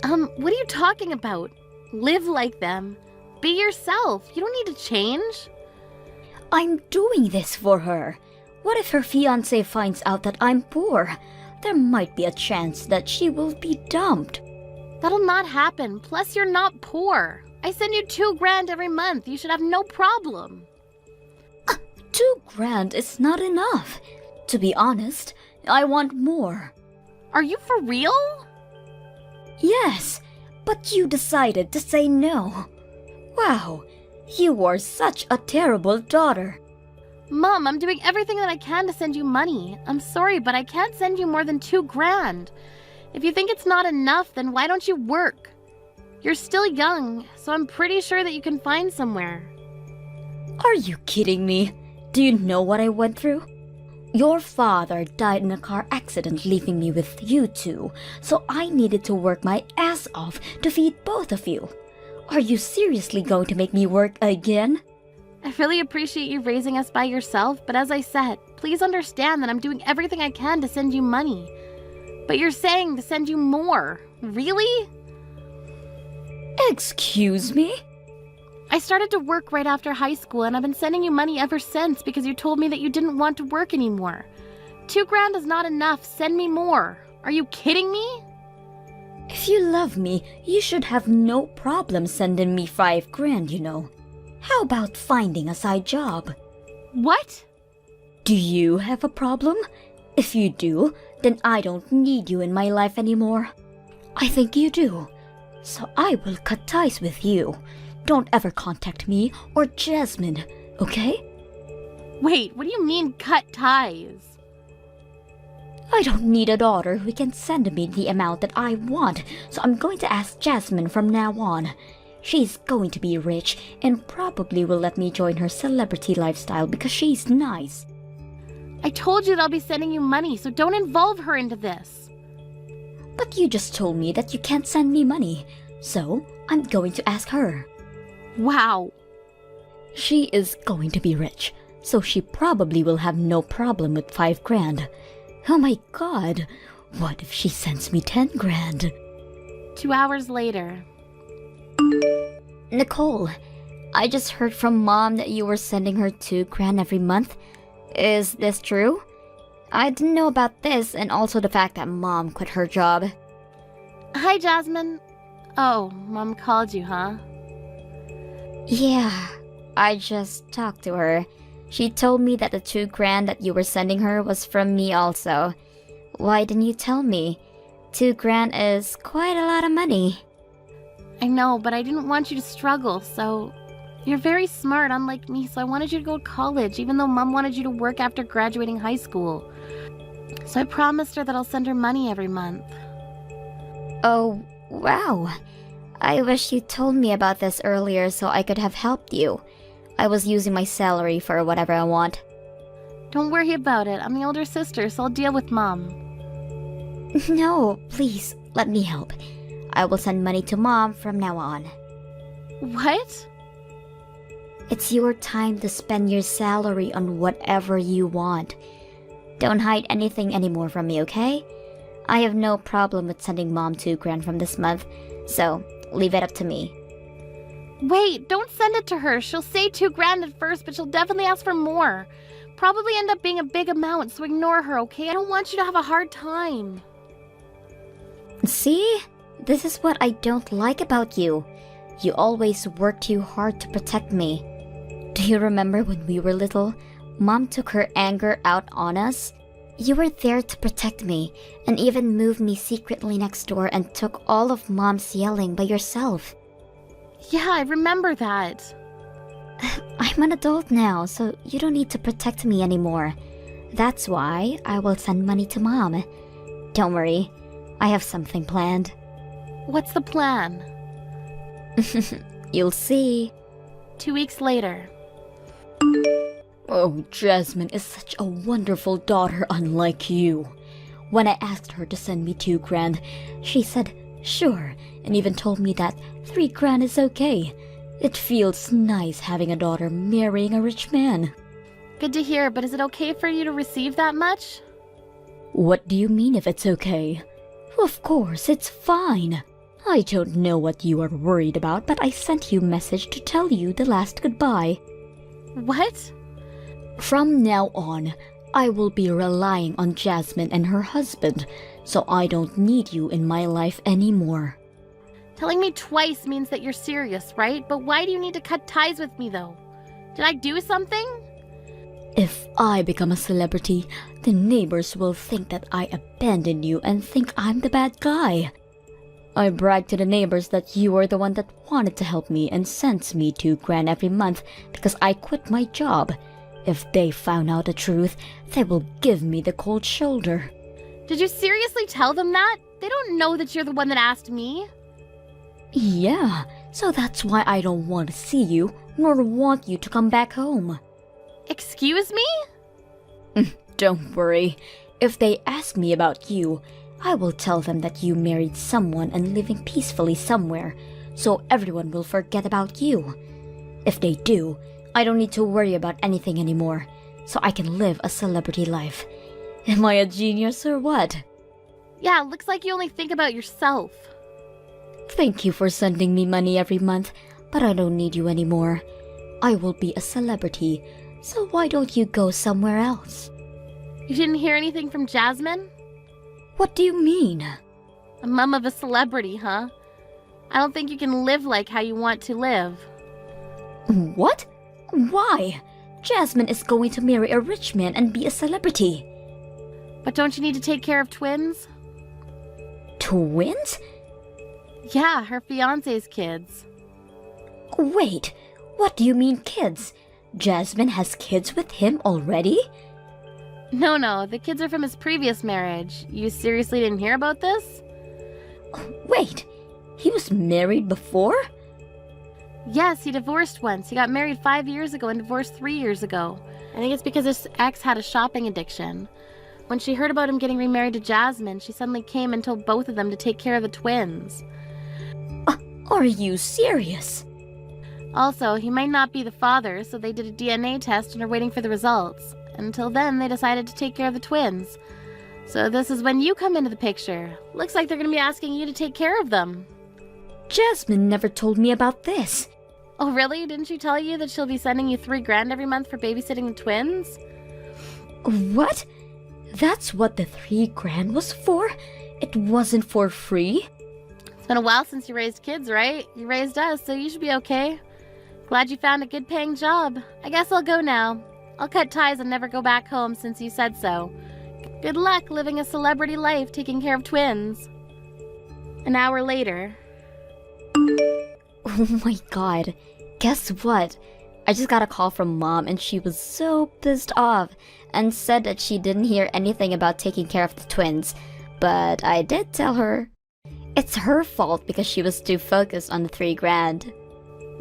What are you talking about? Live like them. Be yourself. You don't need to change. I'm doing this for her. What if her fiancé finds out that I'm poor? There might be a chance that she will be dumped. That'll not happen. Plus, you're not poor. I send you $2,000 every month. You should have no problem. $2,000 is not enough. To be honest, I want more. Are you for real? Yes, but you decided to say no. Wow, You are such a terrible daughter. Mom, I'm doing everything that I can to send you money. I'm sorry, but I can't send you more than $2,000. If you think it's not enough, then why don't you work? You're still young, so I'm pretty sure that you can find somewhere. Are you kidding me? Do you know what I went through? Your father died in a car accident, leaving me with you two, so I needed to work my ass off to feed both of you. Are you seriously going to make me work again? I really appreciate you raising us by yourself, but as I said, please understand that I'm doing everything I can to send you money. But you're saying to send you more. Really? Excuse me? I started to work right after high school, and I've been sending you money ever since because you told me that you didn't want to work anymore. $2,000 is not enough. Send me more. Are you kidding me? If you love me, you should have no problem sending me $5,000, you know. How about finding a side job? What? Do you have a problem? If you do, then I don't need you in my life anymore. I think you do. So I will cut ties with you. Don't ever contact me or Jasmine, okay? Wait, what do you mean cut ties? I don't need a daughter who can send me the amount that I want, so I'm going to ask Jasmine from now on. She's going to be rich and probably will let me join her celebrity lifestyle because she's nice. I told you that I'll be sending you money, so don't involve her into this. But you just told me that you can't send me money, so I'm going to ask her. Wow. She is going to be rich, so she probably will have no problem with $5,000. Oh my god, what if she sends me $10,000? 2 hours later. Nicole, I just heard from Mom that you were sending her $2,000 every month. Is this true? I didn't know about this and also the fact that Mom quit her job. Hi, Jasmine. Oh, Mom called you, huh? Yeah, I just talked to her. She told me that the $2,000 that you were sending her was from me also. Why didn't you tell me? $2,000 is quite a lot of money. I know, but I didn't want you to struggle, so... You're very smart, unlike me, so I wanted you to go to college, even though Mom wanted you to work after graduating high school. So I promised her that I'll send her money every month. Oh, wow. I wish you told me about this earlier so I could have helped you. I was using my salary for whatever I want. Don't worry about it. I'm the older sister, so I'll deal with Mom. No, please, let me help. I will send money to Mom from now on. What? It's your time to spend your salary on whatever you want. Don't hide anything anymore from me, okay? I have no problem with sending Mom $2,000 from this month, so leave it up to me. Wait, don't send it to her. She'll say $2,000 at first, but she'll definitely ask for more. Probably end up being a big amount, so ignore her, okay? I don't want you to have a hard time. See? This is what I don't like about you. You always work too hard to protect me. Do you remember when we were little? Mom took her anger out on us. You were there to protect me, and even moved me secretly next door and took all of Mom's yelling by yourself. Yeah, I remember that. I'm an adult now, so you don't need to protect me anymore. That's why I will send money to Mom. Don't worry, I have something planned. What's the plan? You'll see. 2 weeks later. Oh, Jasmine is such a wonderful daughter, unlike you. When I asked her to send me $2,000, she said sure, and even told me that $3,000 is okay. It feels nice having a daughter marrying a rich man. Good to hear, but is it okay for you to receive that much? What do you mean if it's okay? Of course, it's fine. I don't know what you are worried about, but I sent you a message to tell you the last goodbye. What? From now on, I will be relying on Jasmine and her husband, so I don't need you in my life anymore. Telling me twice means that you're serious, right? But why do you need to cut ties with me, though? Did I do something? If I become a celebrity, the neighbors will think that I abandoned you and think I'm the bad guy. I bragged to the neighbors that you were the one that wanted to help me and sent me $2,000 every month because I quit my job. If they found out the truth, they will give me the cold shoulder. Did you seriously tell them that? They don't know that you're the one that asked me. Yeah, so that's why I don't want to see you, nor want you to come back home. Excuse me? Don't worry. If they ask me about you, I will tell them that you married someone and living peacefully somewhere, so everyone will forget about you. If they do, I don't need to worry about anything anymore, so I can live a celebrity life. Am I a genius or what? Yeah, looks like you only think about yourself. Thank you for sending me money every month, but I don't need you anymore. I will be a celebrity, so why don't you go somewhere else? You didn't hear anything from Jasmine? What do you mean? A mum of a celebrity, huh? I don't think you can live like how you want to live. What? Why? Jasmine is going to marry a rich man and be a celebrity. But don't you need to take care of twins? Twins? Yeah, her fiancé's kids. Wait, what do you mean kids? Jasmine has kids with him already? No, the kids are from his previous marriage. You seriously didn't hear about this? Wait, he was married before? Yes, he divorced once. He got married 5 years ago and divorced 3 years ago. I think it's because his ex had a shopping addiction. When she heard about him getting remarried to Jasmine, she suddenly came and told both of them to take care of the twins. Are you serious? Also, he might not be the father, so they did a DNA test and are waiting for the results. Until then, they decided to take care of the twins. So this is when you come into the picture. Looks like they're going to be asking you to take care of them. Jasmine never told me about this. Oh, really? Didn't she tell you that she'll be sending you $3,000 every month for babysitting the twins? What? That's what the $3,000 was for? It wasn't for free? It's been a while since you raised kids, right? You raised us, so you should be okay. Glad you found a good paying job. I guess I'll go now. I'll cut ties and never go back home since you said so. Good luck living a celebrity life taking care of twins. An hour later. Oh my god. Guess what? I just got a call from Mom and she was so pissed off and said that she didn't hear anything about taking care of the twins. But I did tell her. It's her fault because she was too focused on the $3,000.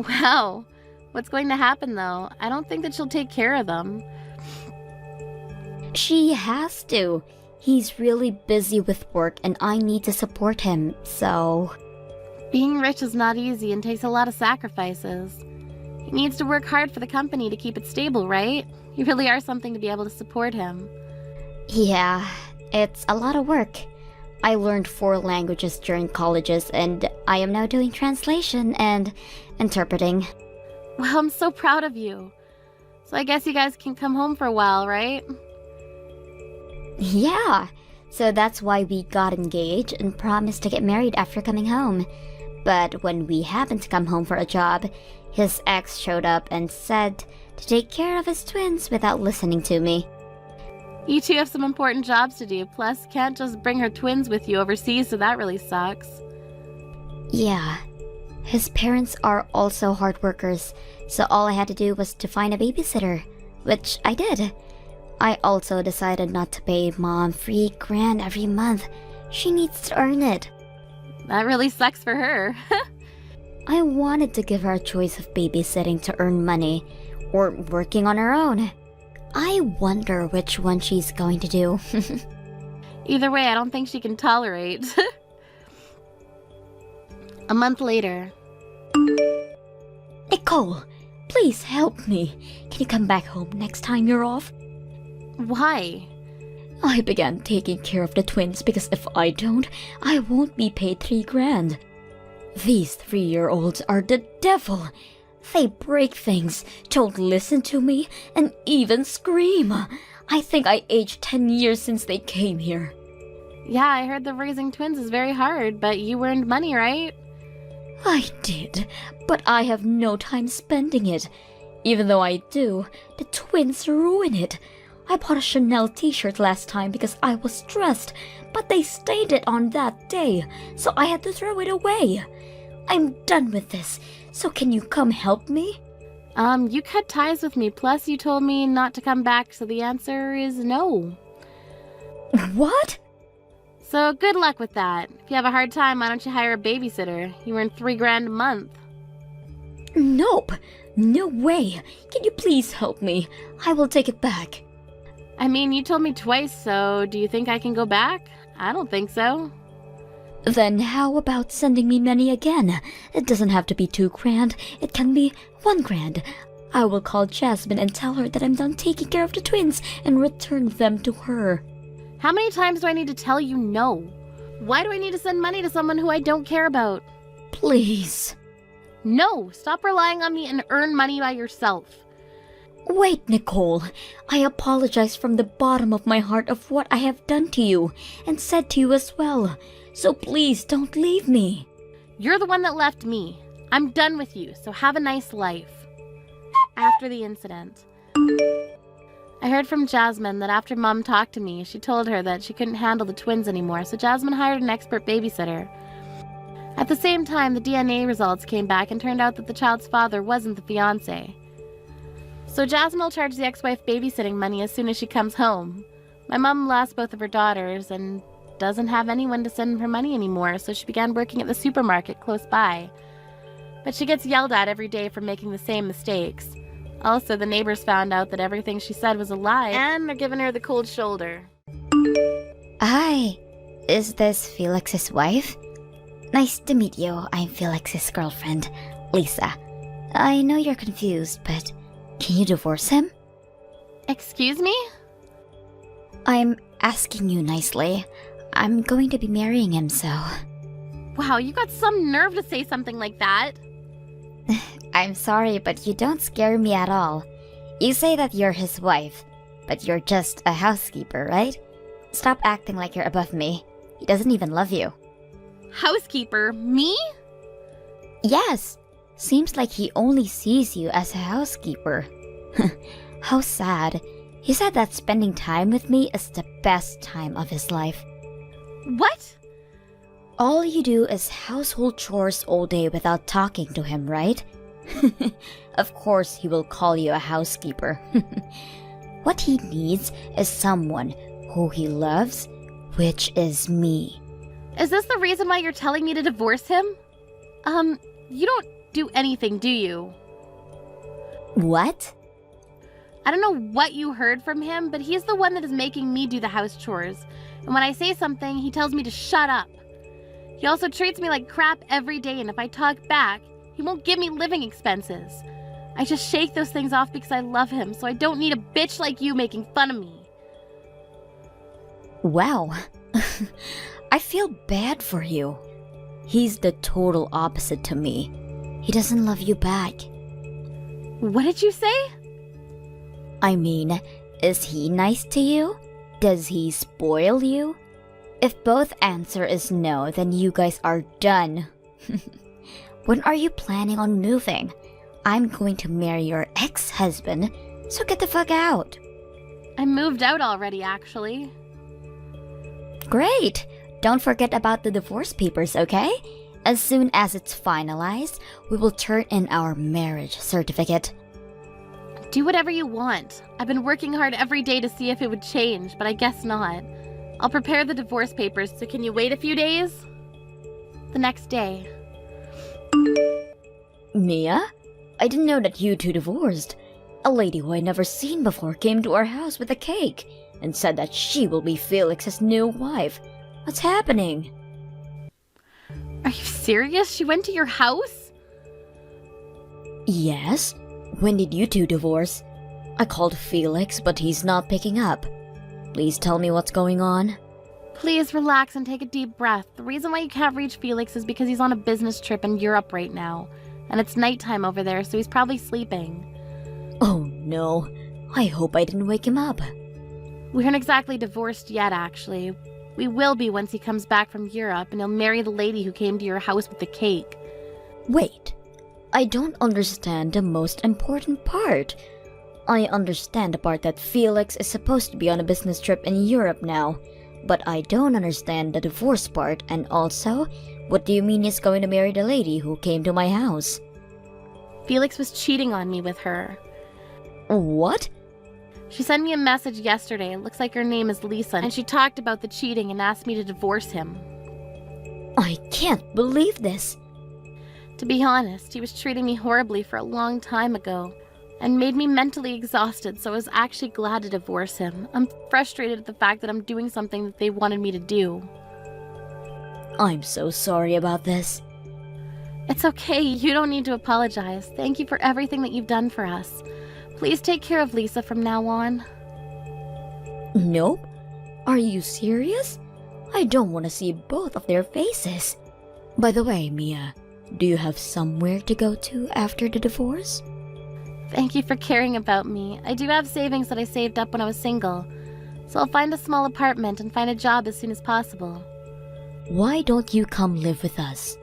Wow. What's going to happen though? I don't think that she'll take care of them. She has to. He's really busy with work and I need to support him, so... Being rich is not easy and takes a lot of sacrifices. He needs to work hard for the company to keep it stable, right? You really are something to be able to support him. Yeah, it's a lot of work. I learned 4 languages during colleges and I am now doing translation and interpreting. Wow, I'm so proud of you. So I guess you guys can come home for a while, right? Yeah, so that's why we got engaged and promised to get married after coming home. But when we happened to come home for a job, his ex showed up and said to take care of his twins without listening to me. You two have some important jobs to do, plus can't just bring her twins with you overseas, so that really sucks. Yeah, his parents are also hard workers, so all I had to do was to find a babysitter, which I did. I also decided not to pay Mom $3,000 every month. She needs to earn it. That really sucks for her. I wanted to give her a choice of babysitting to earn money, or working on her own. I wonder which one she's going to do. Either way, I don't think she can tolerate. A month later. Nicole, please help me. Can you come back home next time you're off? Why? I began taking care of the twins because if I don't, I won't be paid $3,000. These 3-year-olds are the devil. They break things, don't listen to me, and even scream. I think I aged 10 years since they came here. Yeah, I heard that raising twins is very hard, but you earned money, right? I did, but I have no time spending it. Even though I do, the twins ruin it. I bought a Chanel t-shirt last time because I was stressed, but they stained it on that day, so I had to throw it away. I'm done with this, so can you come help me? You cut ties with me, plus you told me not to come back, so the answer is no. What? So good luck with that. If you have a hard time, why don't you hire a babysitter? You earn $3,000 a month. Nope. No way. Can you please help me? I will take it back. I mean, you told me twice, so do you think I can go back? I don't think so. Then how about sending me money again? It doesn't have to be $2,000. It can be $1,000. I will call Jasmine and tell her that I'm done taking care of the twins and return them to her. How many times do I need to tell you no? Why do I need to send money to someone who I don't care about? Please. No, stop relying on me and earn money by yourself. Wait, Nicole. I apologize from the bottom of my heart of what I have done to you and said to you as well. So please don't leave me. You're the one that left me. I'm done with you, so have a nice life. After the incident, I heard from Jasmine that after Mom talked to me, she told her that she couldn't handle the twins anymore, so Jasmine hired an expert babysitter. At the same time, the DNA results came back and turned out that the child's father wasn't the fiancé. So Jasmine will charge the ex-wife babysitting money as soon as she comes home. My mom lost both of her daughters and doesn't have anyone to send her money anymore, so she began working at the supermarket close by. But she gets yelled at every day for making the same mistakes. Also, the neighbors found out that everything she said was a lie, and they're giving her the cold shoulder. Hi, is this Felix's wife? Nice to meet you. I'm Felix's girlfriend, Lisa. I know you're confused, but can you divorce him? Excuse me? I'm asking you nicely. I'm going to be marrying him, so... Wow, you got some nerve to say something like that. I'm sorry, but you don't scare me at all. You say that you're his wife, but you're just a housekeeper, right? Stop acting like you're above me. He doesn't even love you. Housekeeper? Me? Yes. Seems like he only sees you as a housekeeper. How sad. He said that spending time with me is the best time of his life. What? All you do is household chores all day without talking to him, right? Of course he will call you a housekeeper. What he needs is someone who he loves, which is me. Is this the reason why you're telling me to divorce him? You don't do anything, do you? What? I don't know what you heard from him, but he's the one that is making me do the house chores. And when I say something, he tells me to shut up. He also treats me like crap every day, and if I talk back, he won't give me living expenses. I just shake those things off because I love him, so I don't need a bitch like you making fun of me. Wow. I feel bad for you. He's the total opposite to me. He doesn't love you back. What did you say? I mean, is he nice to you? Does he spoil you? If both answer is no, then you guys are done. When are you planning on moving? I'm going to marry your ex-husband, so get the fuck out. I moved out already, actually. Great! Don't forget about the divorce papers, okay? As soon as it's finalized, we will turn in our marriage certificate. Do whatever you want. I've been working hard every day to see if it would change, but I guess not. I'll prepare the divorce papers, so can you wait a few days? The next day. Mia? I didn't know that you two divorced. A lady who I never seen before came to our house with a cake and said that she will be Felix's new wife. What's happening? Are you serious? She went to your house? Yes. When did you two divorce? I called Felix, but he's not picking up. Please tell me what's going on. Please relax and take a deep breath. The reason why you can't reach Felix is because he's on a business trip in Europe right now. And it's nighttime over there, so he's probably sleeping. Oh no. I hope I didn't wake him up. We aren't exactly divorced yet, actually. We will be once he comes back from Europe, and he'll marry the lady who came to your house with the cake. Wait. I don't understand the most important part. I understand the part that Felix is supposed to be on a business trip in Europe now, but I don't understand the divorce part, and also, what do you mean he's going to marry the lady who came to my house? Felix was cheating on me with her. What? She sent me a message yesterday. It looks like her name is Lisa, and she talked about the cheating and asked me to divorce him. I can't believe this. To be honest, he was treating me horribly for a long time ago and made me mentally exhausted, so I was actually glad to divorce him. I'm frustrated at the fact that I'm doing something that they wanted me to do. I'm so sorry about this. It's okay, you don't need to apologize. Thank you for everything that you've done for us. Please take care of Lisa from now on. Nope. Are you serious? I don't want to see both of their faces. By the way, Mia, do you have somewhere to go to after the divorce? Thank you for caring about me. I do have savings that I saved up when I was single, so I'll find a small apartment and find a job as soon as possible. Why don't you come live with us?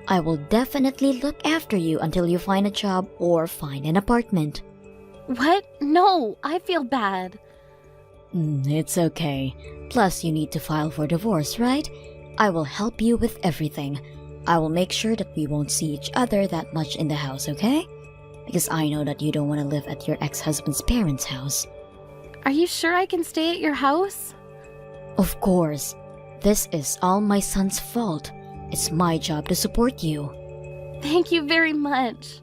I will definitely look after you until you find a job or find an apartment. What? No, I feel bad. It's okay. Plus, you need to file for divorce, right? I will help you with everything. I will make sure that we won't see each other that much in the house, okay? Because I know that you don't want to live at your ex-husband's parents' house. Are you sure I can stay at your house? Of course. This is all my son's fault. It's my job to support you. Thank you very much.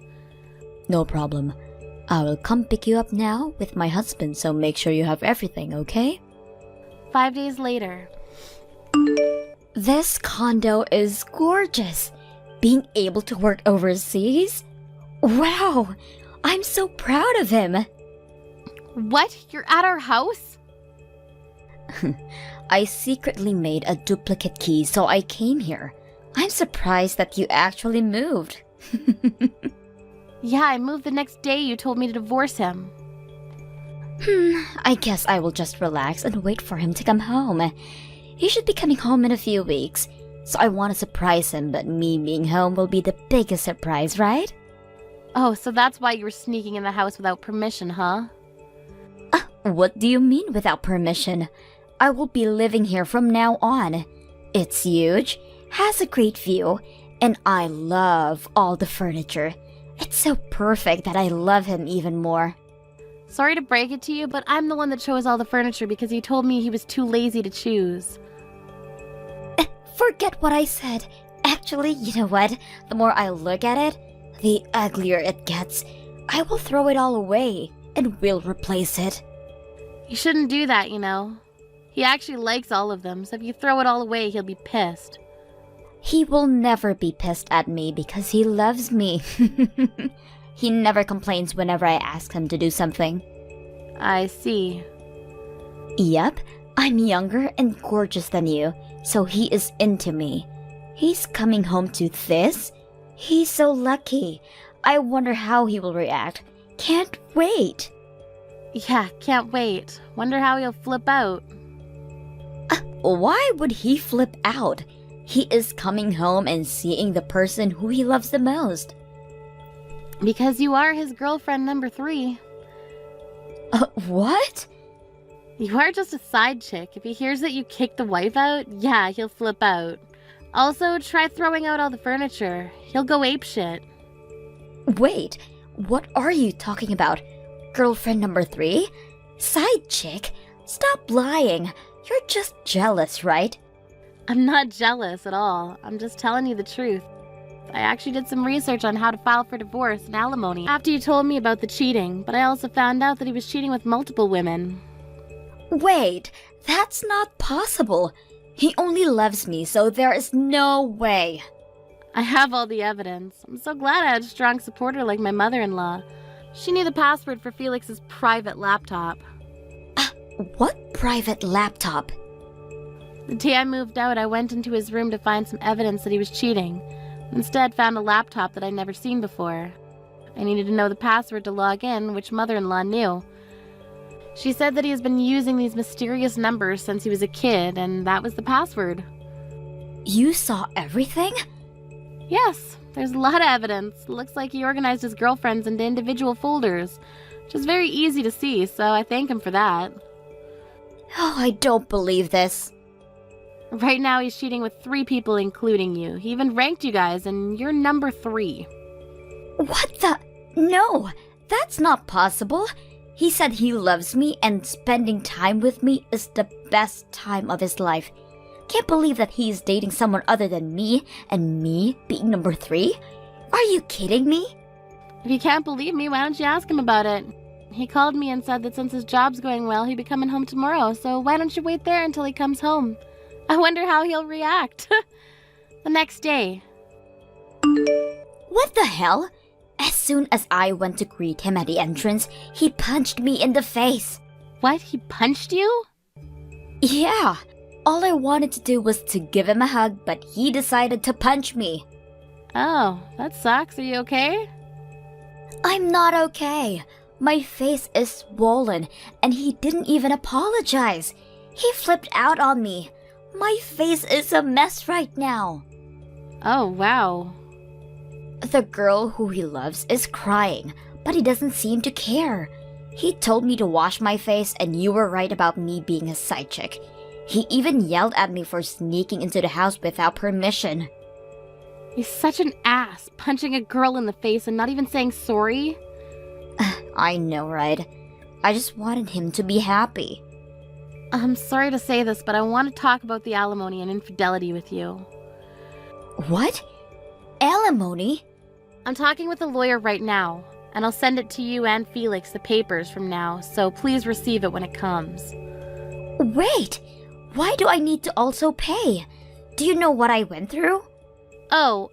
No problem. I will come pick you up now with my husband, so make sure you have everything, okay? 5 days later. This condo is gorgeous. Being able to work overseas? Wow! I'm so proud of him. What? You're at our house? I secretly made a duplicate key, so I came here. I'm surprised that you actually moved. Yeah, I moved the next day you told me to divorce him. I guess I will just relax and wait for him to come home. He should be coming home in a few weeks, so I want to surprise him, but me being home will be the biggest surprise, right? Oh, so that's why you were sneaking in the house without permission, huh? What do you mean without permission? I will be living here from now on. It's huge, has a great view, and I love all the furniture. It's so perfect that I love him even more. Sorry to break it to you, but I'm the one that chose all the furniture because he told me he was too lazy to choose. Forget what I said. Actually, you know what? The more I look at it, the uglier it gets. I will throw it all away and we'll replace it. You shouldn't do that, you know. He actually likes all of them, so if you throw it all away, he'll be pissed. He will never be pissed at me because he loves me. He never complains whenever I ask him to do something. I see. Yep, I'm younger and gorgeous than you, so he is into me. He's coming home to this? He's so lucky. I wonder how he will react. Can't wait. Yeah, can't wait. Wonder how he'll flip out. Why would he flip out? He is coming home and seeing the person who he loves the most. Because you are his girlfriend number 3. What? You are just a side chick. If he hears that you kicked the wife out, yeah, he'll flip out. Also, try throwing out all the furniture. He'll go apeshit. Wait, what are you talking about? Girlfriend number 3? Side chick? Stop lying. You're just jealous, right? I'm not jealous at all. I'm just telling you the truth. I actually did some research on how to file for divorce and alimony after you told me about the cheating, but I also found out that he was cheating with multiple women. Wait, that's not possible. He only loves me, so there is no way. I have all the evidence. I'm so glad I had a strong supporter like my mother-in-law. She knew the password for Felix's private laptop. What private laptop? The day I moved out, I went into his room to find some evidence that he was cheating. Instead, found a laptop that I'd never seen before. I needed to know the password to log in, which mother-in-law knew. She said that he has been using these mysterious numbers since he was a kid, and that was the password. You saw everything? Yes, there's a lot of evidence. Looks like he organized his girlfriends into individual folders. which is very easy to see, so I thank him for that. Oh, I don't believe this. Right now he's cheating with 3 people, including you. He even ranked you guys, and you're number 3. What the? No, that's not possible. He said he loves me and spending time with me is the best time of his life. Can't believe that he's dating someone other than me and me being number 3. Are you kidding me? If you can't believe me, why don't you ask him about it? He called me and said that since his job's going well, he'd be coming home tomorrow, so why don't you wait there until he comes home? I wonder how he'll react. The next day. What the hell? As soon as I went to greet him at the entrance, he punched me in the face. What? He punched you? Yeah. All I wanted to do was to give him a hug, but he decided to punch me. Oh, that sucks. Are you okay? I'm not okay. My face is swollen, and he didn't even apologize. He flipped out on me. My face is a mess right now. Oh, wow. The girl who he loves is crying, but he doesn't seem to care. He told me to wash my face, and you were right about me being a side chick. He even yelled at me for sneaking into the house without permission. He's such an ass, punching a girl in the face and not even saying sorry. I know, right? I just wanted him to be happy. I'm sorry to say this, but I want to talk about the alimony and infidelity with you. What? Alimony? I'm talking with a lawyer right now, and I'll send it to you and Felix, the papers, from now, so please receive it when it comes. Wait! Why do I need to also pay? Do you know what I went through? Oh,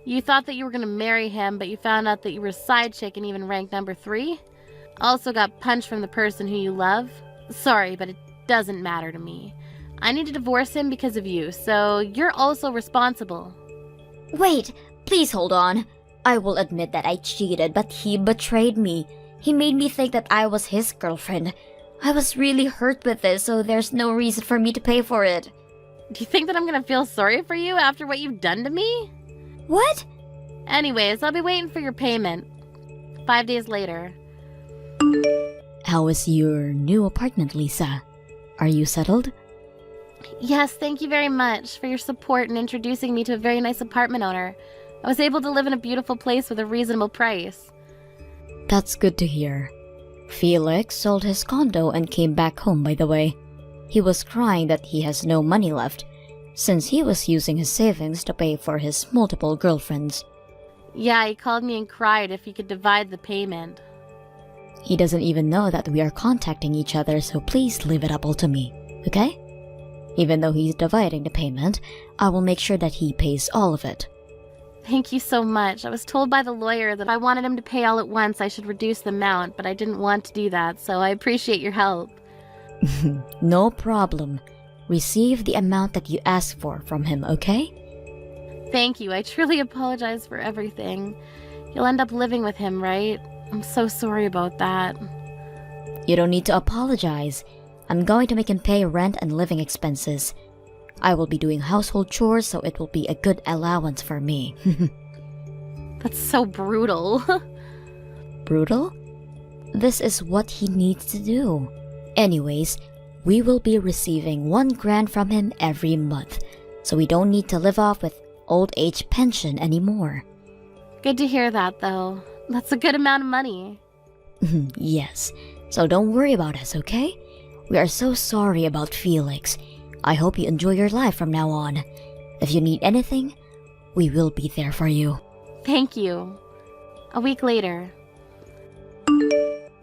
you thought that you were gonna marry him, but you found out that you were a side chick and even ranked number 3? Also got punched from the person who you love? Sorry, but it doesn't matter to me. I need to divorce him because of you, so you're also responsible. Wait, please hold on. I will admit that I cheated, but he betrayed me. He made me think that I was his girlfriend. I was really hurt with this, so there's no reason for me to pay for it. Do you think that I'm gonna feel sorry for you after what you've done to me? What? Anyways, I'll be waiting for your payment. 5 days later. How is your new apartment, Lisa? Are you settled? Yes, thank you very much for your support in introducing me to a very nice apartment owner. I was able to live in a beautiful place with a reasonable price. That's good to hear. Felix sold his condo and came back home, by the way. He was crying that he has no money left, since he was using his savings to pay for his multiple girlfriends. Yeah, he called me and cried if he could divide the payment. He doesn't even know that we are contacting each other, so please leave it up all to me, okay? Even though he's dividing the payment, I will make sure that he pays all of it. Thank you so much. I was told by the lawyer that if I wanted him to pay all at once, I should reduce the amount, but I didn't want to do that, so I appreciate your help. No problem. Receive the amount that you asked for from him, okay? Thank you. I truly apologize for everything. You'll end up living with him, right? I'm so sorry about that. You don't need to apologize. I'm going to make him pay rent and living expenses. I will be doing household chores, so it will be a good allowance for me. That's so brutal. Brutal? This is what he needs to do. Anyways, we will be receiving $1,000 from him every month, so we don't need to live off with old age pension anymore. Good to hear that, though. That's a good amount of money. Yes, so don't worry about us, okay? We are so sorry about Felix. I hope you enjoy your life from now on. If you need anything, we will be there for you. Thank you. A week later.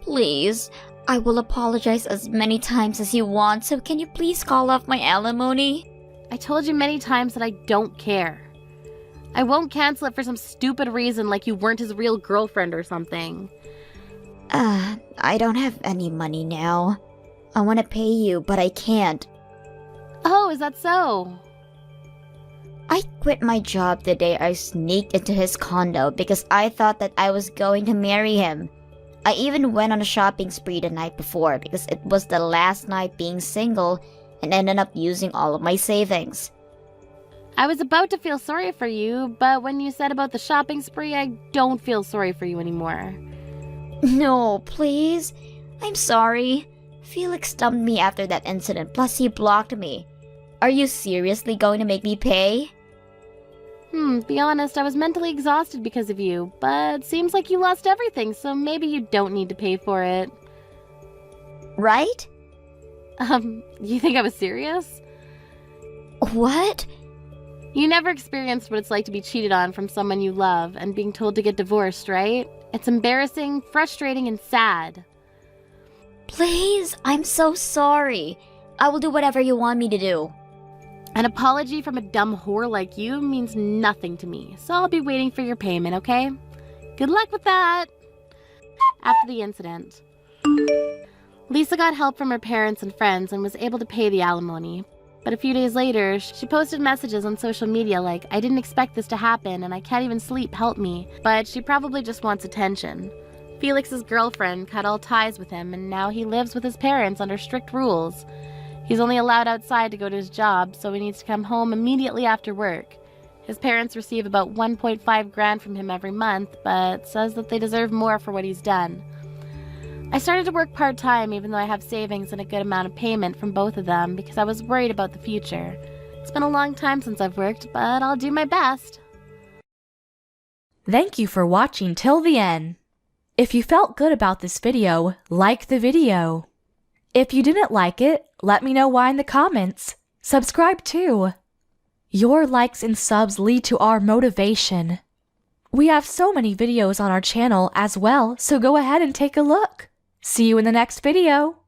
Please, I will apologize as many times as you want, so can you please call off my alimony? I told you many times that I don't care. I won't cancel it for some stupid reason like you weren't his real girlfriend or something. I don't have any money now. I want to pay you, but I can't. Oh, is that so? I quit my job the day I sneaked into his condo because I thought that I was going to marry him. I even went on a shopping spree the night before because it was the last night being single and ended up using all of my savings. I was about to feel sorry for you, but when you said about the shopping spree, I don't feel sorry for you anymore. No, please. I'm sorry. Felix dumped me after that incident, plus he blocked me. Are you seriously going to make me pay? Be honest, I was mentally exhausted because of you, but seems like you lost everything, so maybe you don't need to pay for it. Right? You think I was serious? What? You never experienced what it's like to be cheated on from someone you love and being told to get divorced, right? It's embarrassing, frustrating, and sad. Please, I'm so sorry. I will do whatever you want me to do. An apology from a dumb whore like you means nothing to me, so I'll be waiting for your payment, okay? Good luck with that! After the incident, Lisa got help from her parents and friends and was able to pay the alimony. But a few days later, she posted messages on social media like, "I didn't expect this to happen and I can't even sleep, help me." But she probably just wants attention. Felix's girlfriend cut all ties with him, and now he lives with his parents under strict rules. He's only allowed outside to go to his job, so he needs to come home immediately after work. His parents receive about 1.5 grand from him every month, but says that they deserve more for what he's done. I started to work part-time even though I have savings and a good amount of payment from both of them because I was worried about the future. It's been a long time since I've worked, but I'll do my best. Thank you for watching till the end. If you felt good about this video, like the video. If you didn't like it, let me know why in the comments. Subscribe too. Your likes and subs lead to our motivation. We have so many videos on our channel as well, so go ahead and take a look. See you in the next video.